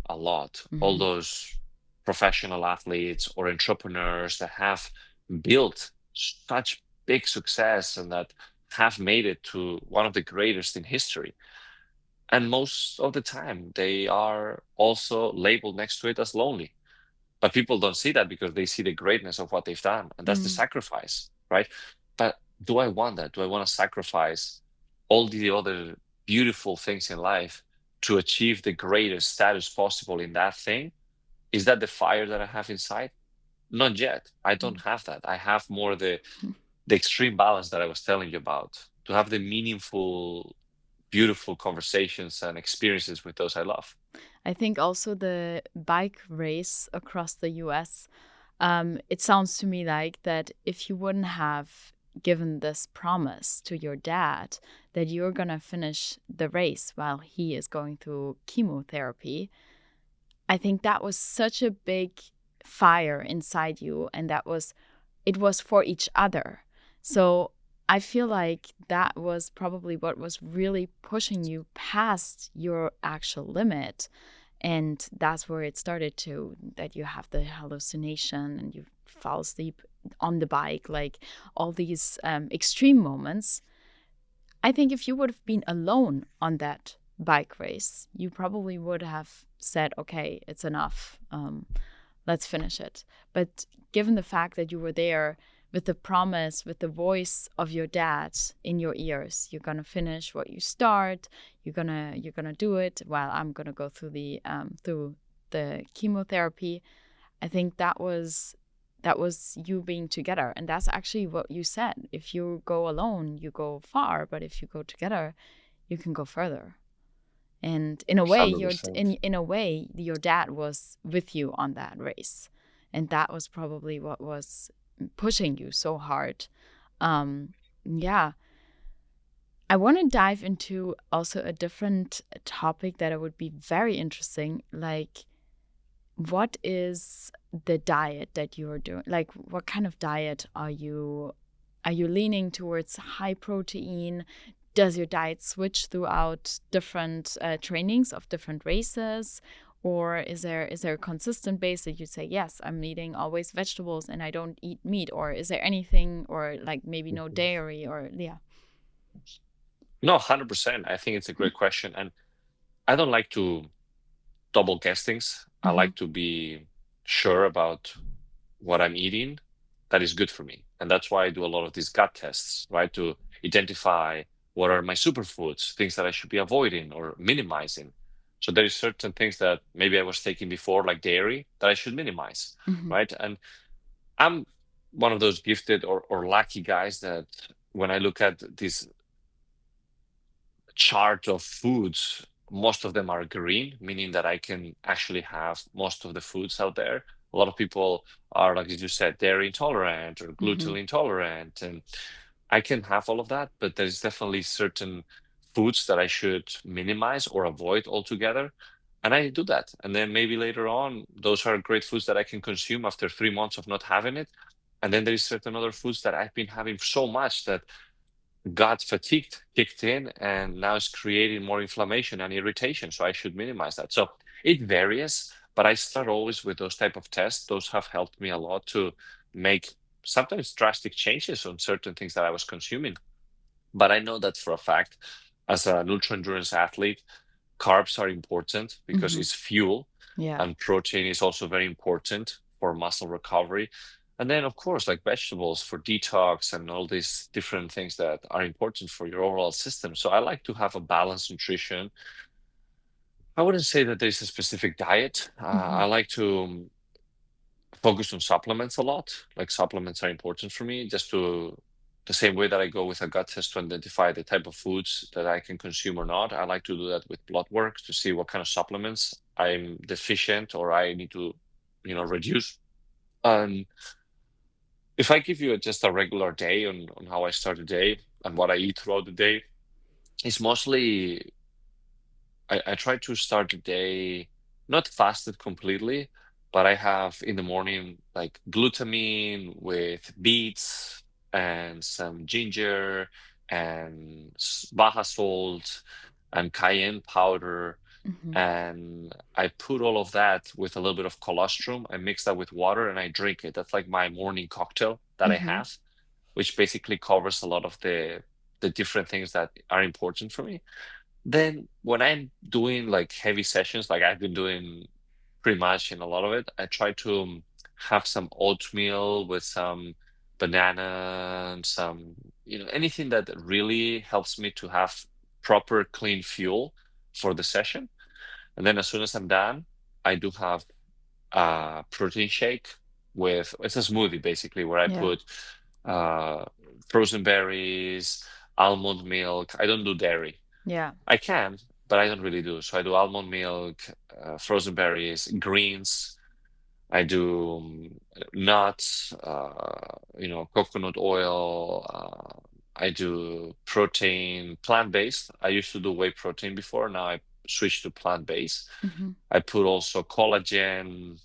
a lot all mhm. those professional athletes or entrepreneurs that have built such big success and that have made it to one of the greatest in history. And most of the time, they are also labeled next to it as lonely. But people don't see that because they see the greatness of what they've done, and that's the Mm. sacrifice, right? But do I want that? Do I want to sacrifice all the other beautiful things in life to achieve the greatest status possible in that thing? Is that the fire that I have inside? Not yet. I don't Mm. have that. I have more the extreme balance that I was telling you about, to have the meaningful, beautiful conversations and experiences with those I love. I think also the bike race across the US, it sounds to me like that if you wouldn't have given this promise to your dad that you're going to finish the race while he is going through chemotherapy, I think that was such a big fire inside you, and it was for each other. So I feel like that was probably what was really pushing you past your actual limit. And that's where it started to, that you have the hallucination and you fall asleep on the bike, like all these extreme moments. I think if you would have been alone on that bike race, you probably would have said, okay, it's enough. Let's finish it. But given the fact that you were there with the promise, with the voice of your dad in your ears, you're gonna finish what you start. You're gonna do it while I'm gonna go through the chemotherapy. I think that was you being together, and that's actually what you said. If you go alone, you go far, but if you go together, you can go further. And in a way, 100%. in a way, your dad was with you on that race, and that was probably what was pushing you so hard. Yeah, I want to dive into also a different topic that it would be very interesting. Like, what is the diet that you're doing? Like, what kind of diet are you leaning towards? High protein? Does your diet switch throughout different trainings of different races? Or is there a consistent base that you say, yes, I'm eating always vegetables and I don't eat meat? Or is there anything, or like maybe no Mhm. dairy, or yeah. No, 100%. I think it's a great question. And I don't like to double guess things. I Mm-hmm. like to be sure about what I'm eating that is good for me. And that's why I do a lot of these gut tests, right? To identify what are my superfoods, things that I should be avoiding or minimizing. So there is certain things that maybe I was taking before, like dairy, that I should minimize, Mm-hmm. right? And I'm one of those gifted or lucky guys that when I look at this chart of foods, most of them are green, meaning that I can actually have most of the foods out there. A lot of people are, like you said, dairy intolerant or Mm-hmm. gluten intolerant, and I can have all of that, but there's definitely certain foods that I should minimize or avoid altogether. And I do that. And then maybe later on, those are great foods that I can consume after 3 months of not having it. And then there is certain other foods that I've been having so much that gut fatigue kicked in and now it's creating more inflammation and irritation. So I should minimize that. So it varies, but I start always with those type of tests. Those have helped me a lot to make sometimes drastic changes on certain things that I was consuming. But I know that for a fact, as an ultra endurance athlete, carbs are important because Mm-hmm. it's fuel, Yeah. and protein is also very important for muscle recovery. And then, of course, like vegetables for detox and all these different things that are important for your overall system. So I like to have a balanced nutrition. I wouldn't say that there's a specific diet. Mm-hmm. I like to focus on supplements a lot. Like supplements are important for me, just to the same way that I go with a gut test to identify the type of foods that I can consume or not. I like to do that with blood work to see what kind of supplements I'm deficient or I need to, reduce. And if I give you just a regular day on how I start the day and what I eat throughout the day, it's mostly I try to start the day not fasted completely, but I have in the morning like glutamine with beets and some ginger and Baja salt and cayenne powder. Mm-hmm. And I put all of that with a little bit of colostrum. I mix that with water and I drink it. That's like my morning cocktail that I Mm-hmm. have, which basically covers a lot of the different things that are important for me. Then when I'm doing like heavy sessions, like I've been doing pretty much in a lot of it, I try to have some oatmeal with some banana and some, anything that really helps me to have proper clean fuel for the session. And then as soon as I'm done, I do have a protein shake with, it's a smoothie basically where I Yeah. put uh frozen berries, almond milk. I don't do dairy. Yeah. I can, but I don't really do. So I do almond milk, frozen berries, greens. I do nuts, coconut oil. I do protein, plant-based. I used to do whey protein before. Now I switched to plant-based. Hmm. I put also collagen,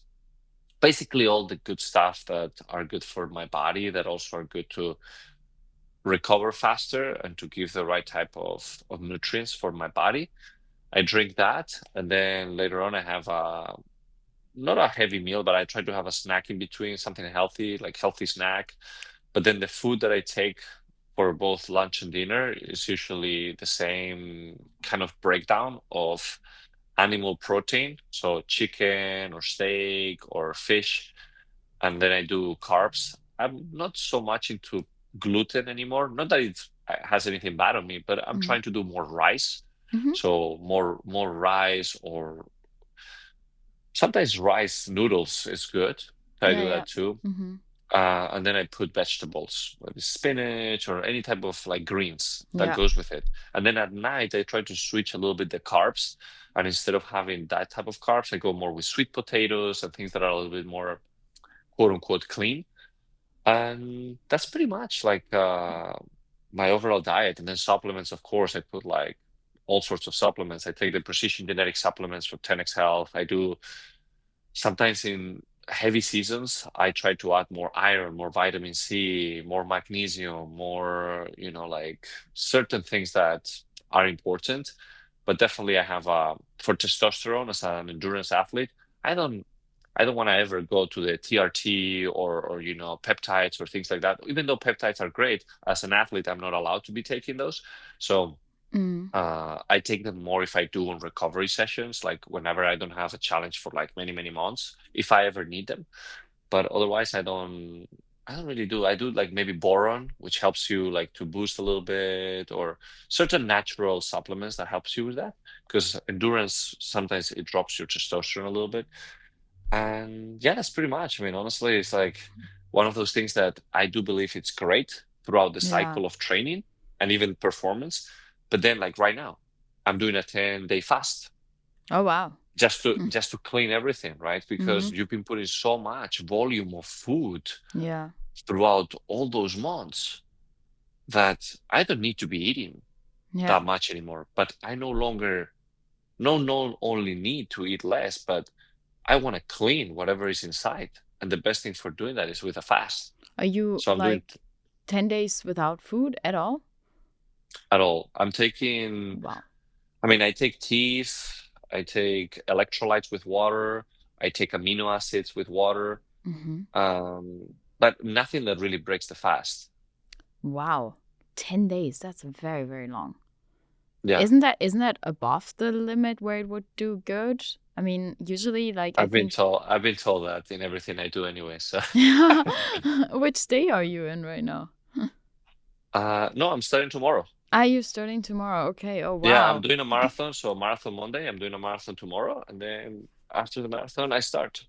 basically all the good stuff that are good for my body that also are good to recover faster and to give the right type of nutrients for my body. I drink that, and then later on I have not a heavy meal, but I try to have a snack in between, something healthy, like healthy snack. But then the food that I take for both lunch and dinner is usually the same kind of breakdown of animal protein, so chicken or steak or fish, and then I do carbs. I'm not so much into gluten anymore. Not that it has anything bad on me, but I'm Hmm. trying to do more rice. Hmm. So more rice, or sometimes rice noodles is good. I Yeah, do yeah. that too. Hmm. And then I put vegetables, whether it's spinach or any type of like greens that Yeah. goes with it. And then at night, I try to switch a little bit the carbs. And instead of having that type of carbs, I go more with sweet potatoes and things that are a little bit more quote unquote clean. And that's pretty much like my overall diet. And then supplements, of course, I put like all sorts of supplements. I take the precision genetic supplements for 10x Health. I do sometimes in heavy seasons, I try to add more iron, more vitamin C, more magnesium, more, like certain things that are important. But definitely I have for testosterone as an endurance athlete, I don't I don't want to ever go to the TRT or peptides or things like that. Even though peptides are great, as an athlete, I'm not allowed to be taking those. So Mm. I take them more if I do on recovery sessions, like whenever I don't have a challenge for like many, many months, if I ever need them. But otherwise, I don't really do. I do like maybe boron, which helps you like to boost a little bit, or certain natural supplements that helps you with that. Because endurance, sometimes it drops your testosterone a little bit. And yeah, that's pretty much. I mean, honestly, it's like one of those things that I do believe it's great throughout the Yeah. cycle of training and even performance. But then, like right now, I'm doing a 10-day fast Oh, wow. just to clean everything, right? Mm-hmm. Because you've been putting so much volume of food Yeah. throughout all those months that I don't need to be eating Yeah. that much anymore. But I no longer, no, not only need to eat less, but I want to clean whatever is inside. And the best thing for doing that is with a fast. Are you So I'm doing like 10 days without food at all? at all. I'm taking, Wow. I mean, I take teas, I take electrolytes with water, I take amino acids with water, Mm-hmm. but nothing that really breaks the fast. Wow. 10 days. That's very, very long. Yeah, Isn't that above the limit where it would do good? I mean, usually like I think I've been told that in everything I do anyway. So, which day are you in right now? no, I'm starting tomorrow. Are you starting tomorrow? Okay. Oh, Yeah, I'm wow. doing a marathon. So Marathon Monday, I'm doing a marathon tomorrow, and then after the marathon, I start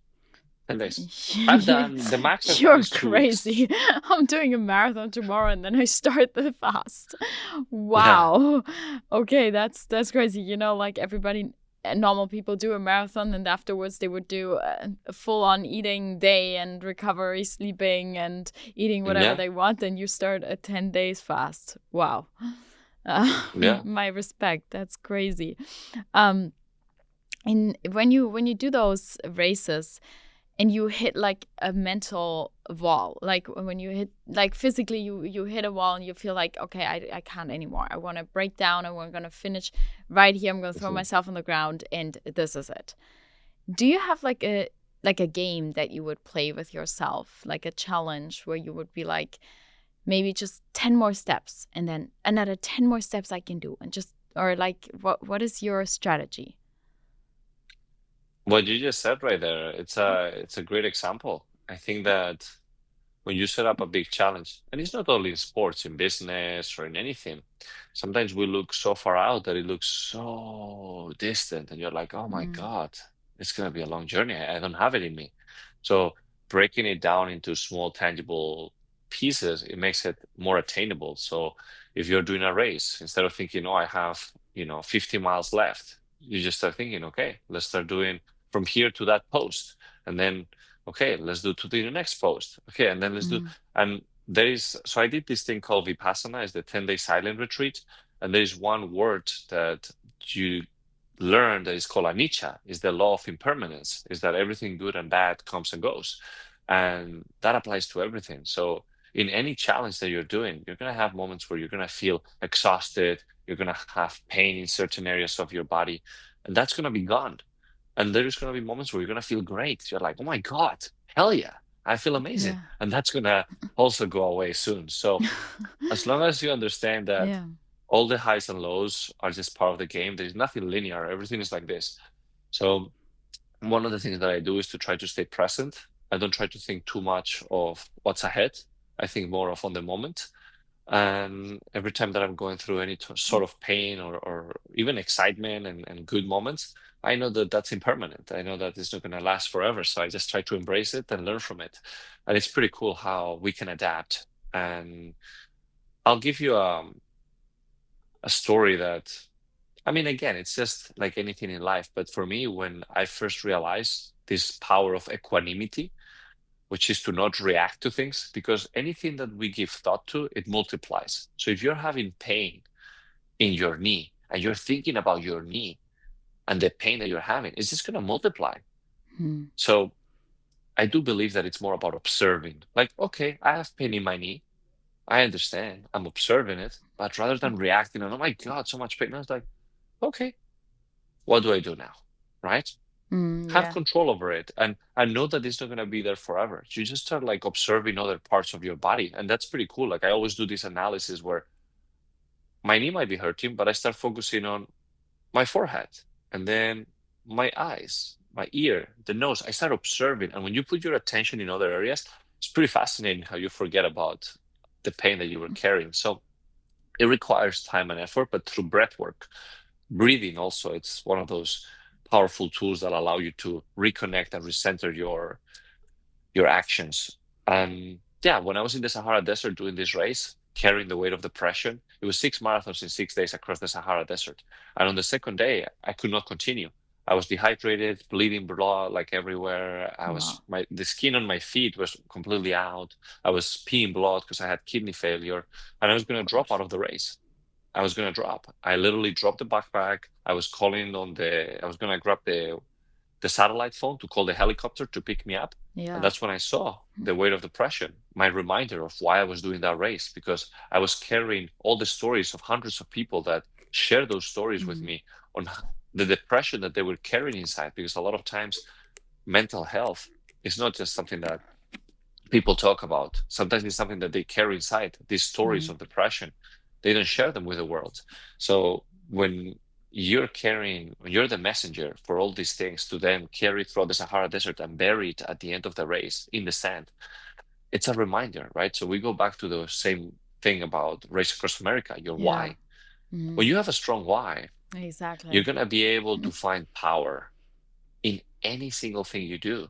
10 days. I've done the max I've done You're is 2 weeks. crazy. I'm doing a marathon tomorrow and then I start the fast. Yeah, Wow. Okay, that's crazy. You know, like everybody normal people do a marathon and afterwards they would do a full-on eating day and recovery, sleeping and eating whatever yeah, they want, and you start a 10 days fast. Wow. yeah. My respect. That's crazy. Um and when you do those races and you hit like a mental wall, like when you hit like physically you hit a wall and you feel like, okay, I can't anymore, I want to break down, I'm going to finish right here, I'm going to throw Mhm. myself on the ground and this is it. Do you have like a game that you would play with yourself, like a challenge where you would be like, maybe just 10 more steps and then another 10 more steps I can do, and just, or like what is your strategy? What you just said right there, it's a great example. I think that when you set up a big challenge, and it's not only in sports, in business or in anything, sometimes we look so far out that it looks so distant, and you're like, oh my Mm. God, it's gonna be a long journey. I don't have it in me. So breaking it down into small, tangible pieces, it makes it more attainable. So if you're doing a race, instead of thinking, oh, I have, 50 miles left, you just start thinking, okay, let's start doing from here to that post. And then, okay, let's do to the next post. Okay, and then let's do, and so I did this thing called Vipassana, is the 10-day silent retreat. And there is one word that you learn that is called anicca, is the law of impermanence, is that everything good and bad comes and goes. And that applies to everything. So in any challenge that you're doing, you're going to have moments where you're going to feel exhausted, you're going to have pain in certain areas of your body, and that's going to be gone. And there's going to be moments where you're going to feel great. You're like, oh my God, hell yeah, I feel amazing. Yeah. And that's going to also go away soon. So as long as you understand that Yeah. all the highs and lows are just part of the game, there's nothing linear. Everything is like this. So one of the things that I do is to try to stay present. I don't try to think too much of what's ahead. I think more of on the moment. And every time that I'm going through any sort of pain or even excitement and good moments, I know that that's impermanent. I know that it's not going to last forever. So I just try to embrace it and learn from it. And it's pretty cool how we can adapt. And I'll give you a story that, I mean, again, it's just like anything in life. But for me, when I first realized this power of equanimity, which is to not react to things, because anything that we give thought to, it multiplies. So if you're having pain in your knee and you're thinking about your knee and the pain that you're having, it's just going to multiply. So I do believe that it's more about observing. Like, okay, I have pain in my knee. I understand. I'm observing it. But rather than reacting and, oh my God, so much pain, I was like, okay, what do I do now? Right? Have Yeah. control over it and know that it's not going to be there forever. You just start like observing other parts of your body. And that's pretty cool. Like I always do this analysis where my knee might be hurting, but I start focusing on my forehead and then my eyes, my ear, the nose. I start observing. And when you put your attention in other areas, it's pretty fascinating how you forget about the pain that you were carrying. So it requires time and effort, but through breath work, breathing also, it's one of those powerful tools that allow you to reconnect and recenter your actions. And yeah, when I was in the Sahara Desert doing this race, carrying the weight of depression, it was 6 marathons in 6 days across the Sahara Desert. And on the second day, I could not continue. I was dehydrated, bleeding blood like everywhere. The skin on my feet was completely out. I was peeing blood because I had kidney failure, and I was going to drop out of the race. I was going to drop. I literally dropped the backpack. I was going to grab the satellite phone to call the helicopter to pick me up. Yeah. And that's when I saw the weight of depression, my reminder of why I was doing that race, because I was carrying all the stories of hundreds of people that share those stories with me on the depression that they were carrying inside. Because a lot of times mental health is not just something that people talk about. Sometimes it's something that they carry inside, these stories of depression. They don't share them with the world. So when you're the messenger for all these things to then carry throughout the Sahara Desert and bury it at the end of the race in the sand, it's a reminder, right? So we go back to the same thing about Race Across America, your why. When you have a strong why, Exactly. you're going to be able to find power in any single thing you do.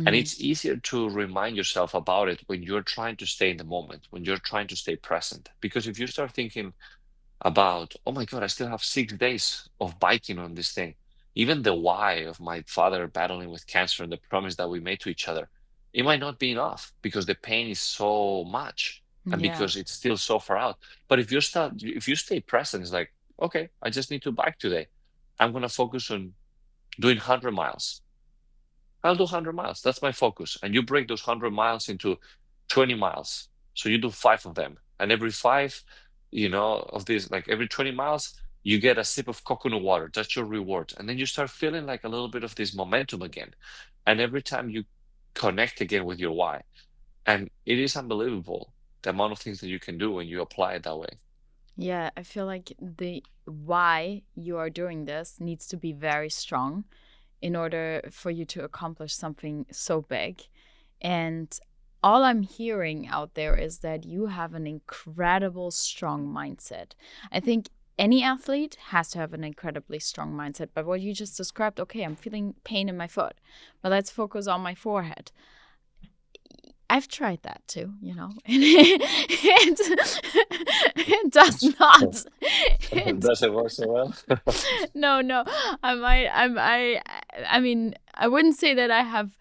And it's easier to remind yourself about it when you're trying to stay in the moment, when you're trying to stay present. Because if you start thinking about, oh my God, I still have 6 days of biking on this thing, even the why of my father battling with cancer and the promise that we made to each other, it might not be enough because the pain is so much and because it's still so far out. But if you stay present, it's like, okay, I just need to bike today. I'm going to focus on doing 100 miles. I'll do 100 miles. That's my focus. And you break those 100 miles into 20 miles. So you do 5 of them. And every 5, of these, like every 20 miles, you get a sip of coconut water. That's your reward. And then you start feeling like a little bit of this momentum again. And every time you connect again with your why. And it is unbelievable the amount of things that you can do when you apply it that way. Yeah, I feel like the why you are doing this needs to be very strong in order for you to accomplish something so big. And all I'm hearing out there is that you have an incredible strong mindset. I think any athlete has to have an incredibly strong mindset. But what you just described, okay, I'm feeling pain in my foot, but let's focus on my forehead. I've tried that too, and it does not. It, Does it work so well? no. I mean, I wouldn't say that I have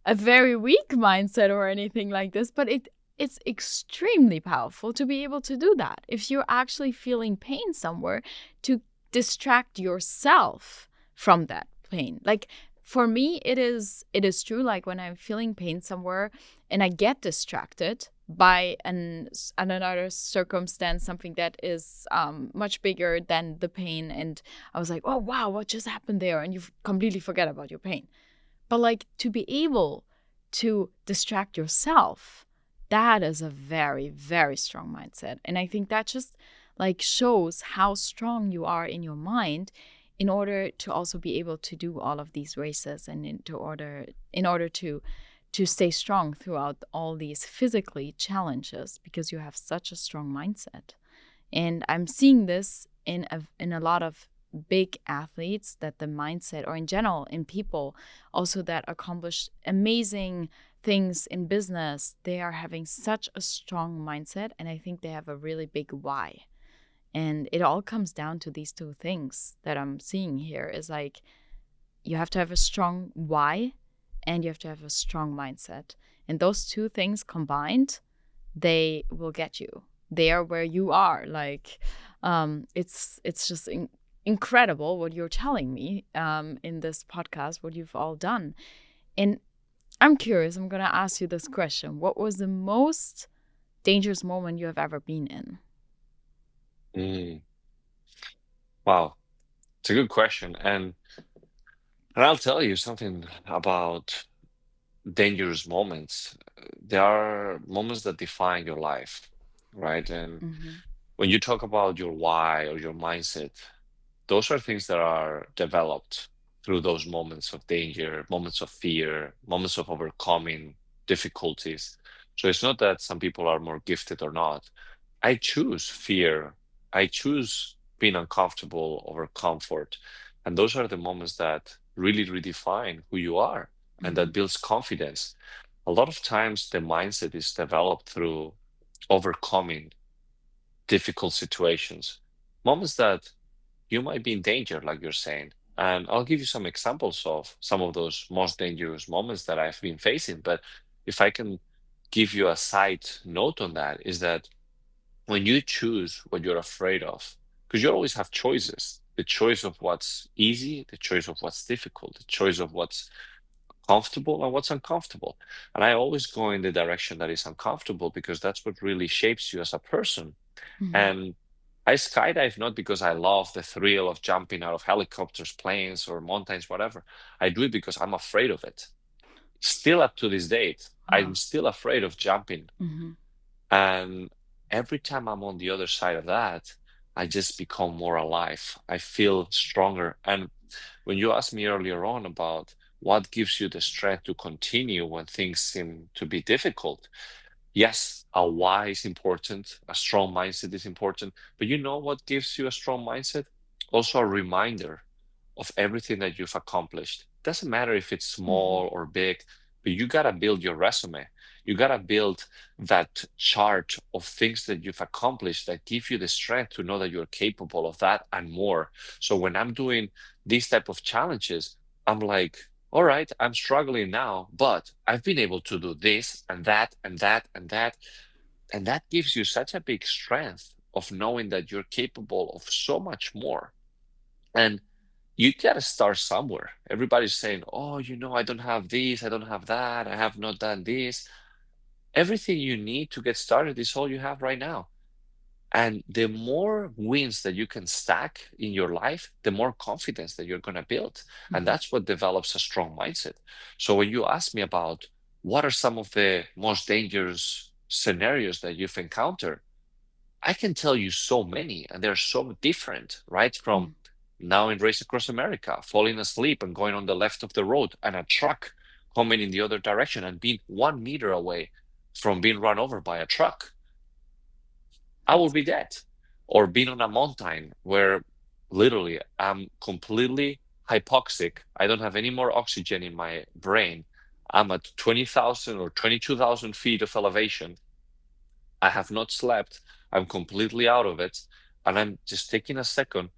a very weak mindset or anything like this, but it's extremely powerful to be able to do that. If you're actually feeling pain somewhere, to distract yourself from that pain. Like for me, it is true. Like when I'm feeling pain somewhere and I get distracted by another circumstance, something that is much bigger than the pain, and I was like, oh wow, what just happened there? And you completely forget about your pain. But like to be able to distract yourself, that is a very, very strong mindset. And I think that just like shows how strong you are in your mind in order to also be able to do all of these races, and in order to stay strong throughout all these physically challenges, because you have such a strong mindset. And I'm seeing this in a lot of big athletes, that the mindset, or in general in people also that accomplish amazing things in business, they are having such a strong mindset, and I think they have a really big why. And it all comes down to these two things that I'm seeing here, is like you have to have a strong why and you have to have a strong mindset. And those two things combined, they will get you. They are where you are. Like it's just incredible what you're telling me in this podcast, what you've all done. And I'm curious, I'm going to ask you this question. What was the most dangerous moment you have ever been in? Mm, wow, it's a good question. And I'll tell you something about dangerous moments. There are moments that define your life, right? And Mm-hmm. when you talk about your why or your mindset, those are things that are developed through those moments of danger, moments of fear, moments of overcoming difficulties. So it's not that some people are more gifted or not. I choose fear. I choose being uncomfortable over comfort. And those are the moments that really redefine who you are and Mm-hmm. that builds confidence. A lot of times the mindset is developed through overcoming difficult situations, moments that you might be in danger, like you're saying. And I'll give you some examples of some of those most dangerous moments that I've been facing. But if I can give you a side note on that, is that when you choose what you're afraid of, because you always have choices, the choice of what's easy, the choice of what's difficult, the choice of what's comfortable and what's uncomfortable. And I always go in the direction that is uncomfortable because that's what really shapes you as a person. Mm-hmm. And I skydive not because I love the thrill of jumping out of helicopters, planes, or mountains, whatever. I do it because I'm afraid of it. Still up to this date, I'm Wow. still afraid of jumping. Mm-hmm. And every time I'm on the other side of that, I just become more alive. I feel stronger. And when you asked me earlier on about what gives you the strength to continue when things seem to be difficult, yes, a why is important, a strong mindset is important, but you know what gives you a strong mindset? Also a reminder of everything that you've accomplished. Doesn't matter if it's Mm-hmm. small or big, but you gotta build your resume. You gotta build that chart of things that you've accomplished that give you the strength to know that you're capable of that and more. So when I'm doing these type of challenges, I'm like, all right, I'm struggling now, but I've been able to do this and that and that and that. And that gives you such a big strength of knowing that you're capable of so much more. And you gotta start somewhere. Everybody's saying, oh, I don't have this, I don't have that, I have not done this. Everything you need to get started is all you have right now. And the more wins that you can stack in your life, the more confidence that you're going to build. And Mm-hmm. that's what develops a strong mindset. So when you ask me about what are some of the most dangerous scenarios that you've encountered, I can tell you so many, and they're so different, right? From now in Race Across America, falling asleep and going on the left of the road, and a truck coming in the other direction and being 1 meter away from being run over by a truck. I will That's be dead. Or being on a mountain where literally I'm completely hypoxic. I don't have any more oxygen in my brain. I'm at 20,000 or 22,000 feet of elevation. I have not slept. I'm completely out of it. And I'm just taking a second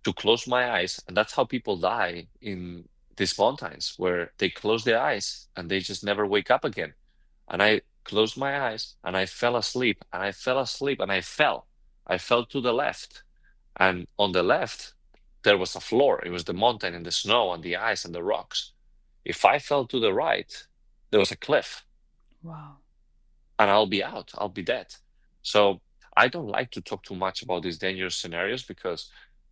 to close my eyes. And that's how people die in these mountains, where they close their eyes and they just never wake up again. And I closed my eyes and I fell asleep and I fell asleep and I fell. I fell to the left. And on the left, there was a floor. It was the mountain and the snow and the ice and the rocks. If I fell to the right, there was a cliff Wow. and I'll be out, I'll be dead. So I don't like to talk too much about these dangerous scenarios because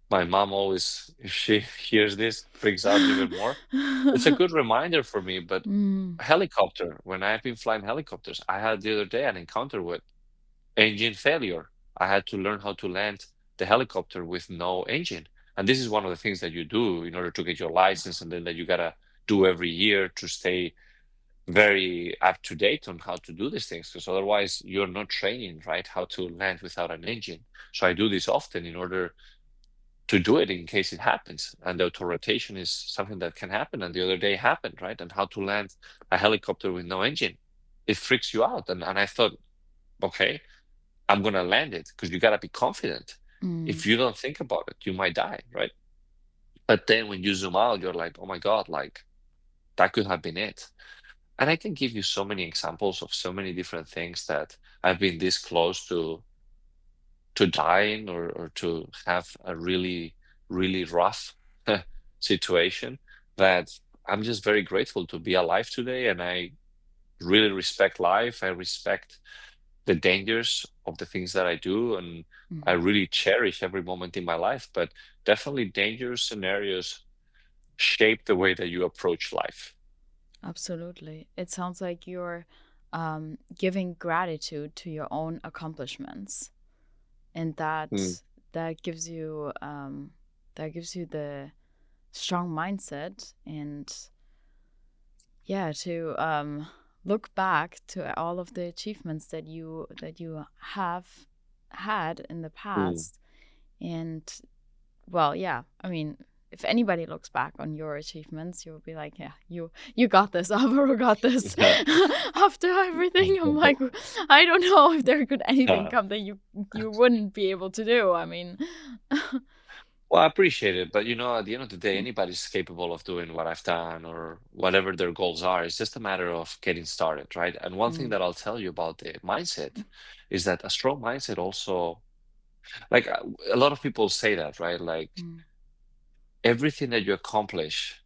my mom always, if she hears this, freaks out even more. It's a good reminder for me, but Mm. helicopter, when I've been flying helicopters, I had the other day an encounter with engine failure. I had to learn how to land the helicopter with no engine. And this is one of the things that you do in order to get your license, and then that you gotta do every year to stay very up to date on how to do these things, because otherwise you're not training, right? How to land without an engine. So I do this often in order to do it in case it happens. And the auto rotation is something that can happen. And the other day happened, right? And how to land a helicopter with no engine. It freaks you out. And I thought, okay, I'm gonna land it, because you gotta be confident. Mm. If you don't think about it, you might die, right? But then when you zoom out, you're like, oh my God, like that could have been it. And I can give you so many examples of so many different things that I've been this close to dying, or to have a really, really rough situation, that I'm just very grateful to be alive today. And I really respect life. I respect the dangers of the things that I do. And I Mhm. really cherish every moment in my life. But definitely dangerous scenarios shape the way that you approach life. Absolutely. It sounds like you're giving gratitude to your own accomplishments, and Mm, that gives you the strong mindset, and yeah, to look back to all of the achievements that you have had in the mm. past. And well, yeah, I mean, if anybody looks back on your achievements, you'll be like, yeah, you got this. Alvaro got this. After everything, I'm like, I don't know if there could anything come that you wouldn't be able to do. I mean, Well, I appreciate it, but at the end of the day, anybody's capable of doing what I've done or whatever their goals are. It's just a matter of getting started, right? And one thing mm, that I'll tell you about the mindset is that a strong mindset also, like a lot of people say that, right? Like mm, everything that you accomplish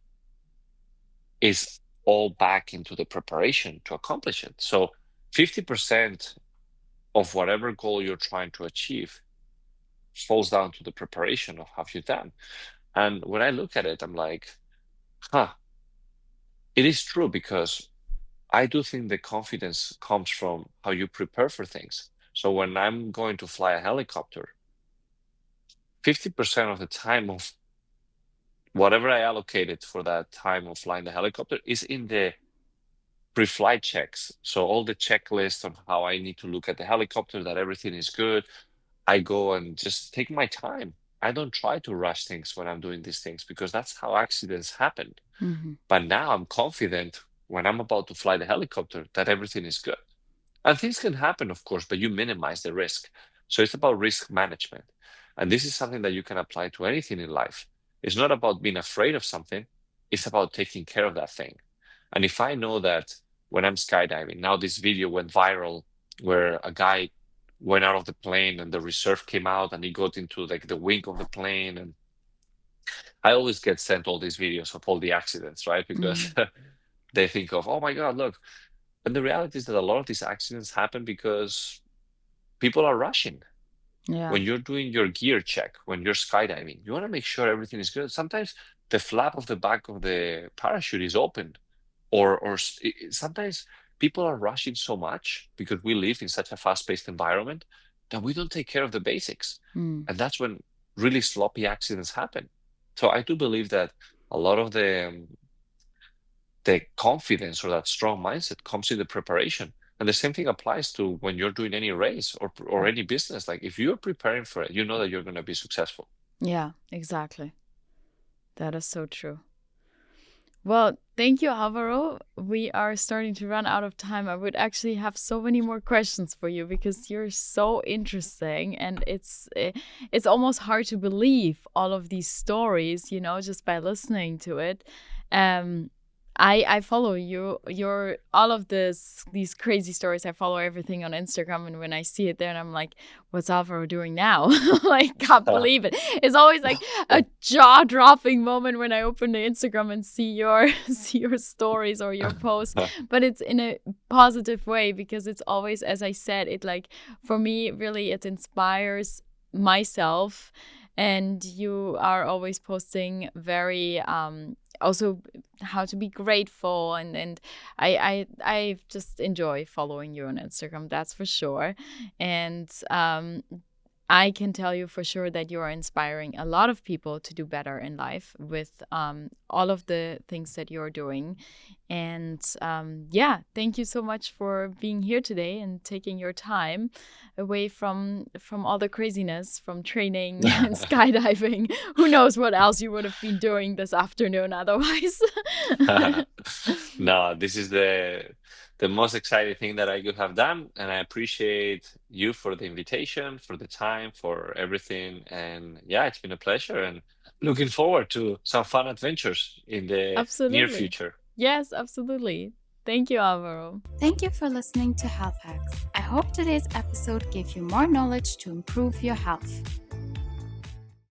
is all back into the preparation to accomplish it. So 50% of whatever goal you're trying to achieve falls down to the preparation of how you've done. And when I look at it, I'm like, huh, it is true, because I do think the confidence comes from how you prepare for things. So when I'm going to fly a helicopter, 50% of the time of whatever I allocated for that time of flying the helicopter is in the pre-flight checks. So all the checklists on how I need to look at the helicopter, that everything is good. I go and just take my time. I don't try to rush things when I'm doing these things, because that's how accidents happen. mhm, But now I'm confident when I'm about to fly the helicopter that everything is good. And things can happen, of course, but you minimize the risk. So it's about risk management. And this is something that you can apply to anything in life. It's not about being afraid of something, it's about taking care of that thing. And if I know that when I'm skydiving, now this video went viral where a guy went out of the plane and the reserve came out and he got into like the wing of the plane. And I always get sent all these videos of all the accidents, right? Because mm, they think of, oh my God, look. And the reality is that a lot of these accidents happen because people are rushing. yeah, When you're doing your gear check, when you're skydiving, you want to make sure everything is good. Sometimes the flap of the back of the parachute is open, sometimes people are rushing so much because we live in such a fast-paced environment that we don't take care of the basics, mm, and that's when really sloppy accidents happen. So I do believe that a lot of the confidence or that strong mindset comes in the preparation. And the same thing applies to when you're doing any race or any business. Like if you're preparing for it, you know that you're going to be successful. yeah, exactly. That is so true. Well, Thank you, Alvaro. We are starting to run out of time. I would actually have so many more questions for you because you're so interesting, and it's almost hard to believe all of these stories, just by listening to it. Um, I follow your all of these crazy stories. I follow everything on Instagram, and when I see it there, and I'm like, what's Alvaro doing now? Like, can't believe it. It's always like a jaw-dropping moment when I open the Instagram and see your see your stories or your posts. But it's in a positive way, because it's always, as I said, it like, for me, really, it inspires myself. And you are always posting very also how to be grateful, and I just enjoy following you on Instagram, that's for sure. And I can tell you for sure that you are inspiring a lot of people to do better in life with all of the things that you're doing. And yeah, thank you so much for being here today and taking your time away from all the craziness, from training and skydiving. Who knows what else you would have been doing this afternoon otherwise. No, this is the most exciting thing that I could have done, and I appreciate you for the invitation, for the time, for everything. And yeah, it's been a pleasure, and looking forward to some fun adventures in the near Absolutely. future. Yes, absolutely. Thank you, Alvaro. Thank you for listening to Health Hacks. I hope today's episode gave you more knowledge to improve your health.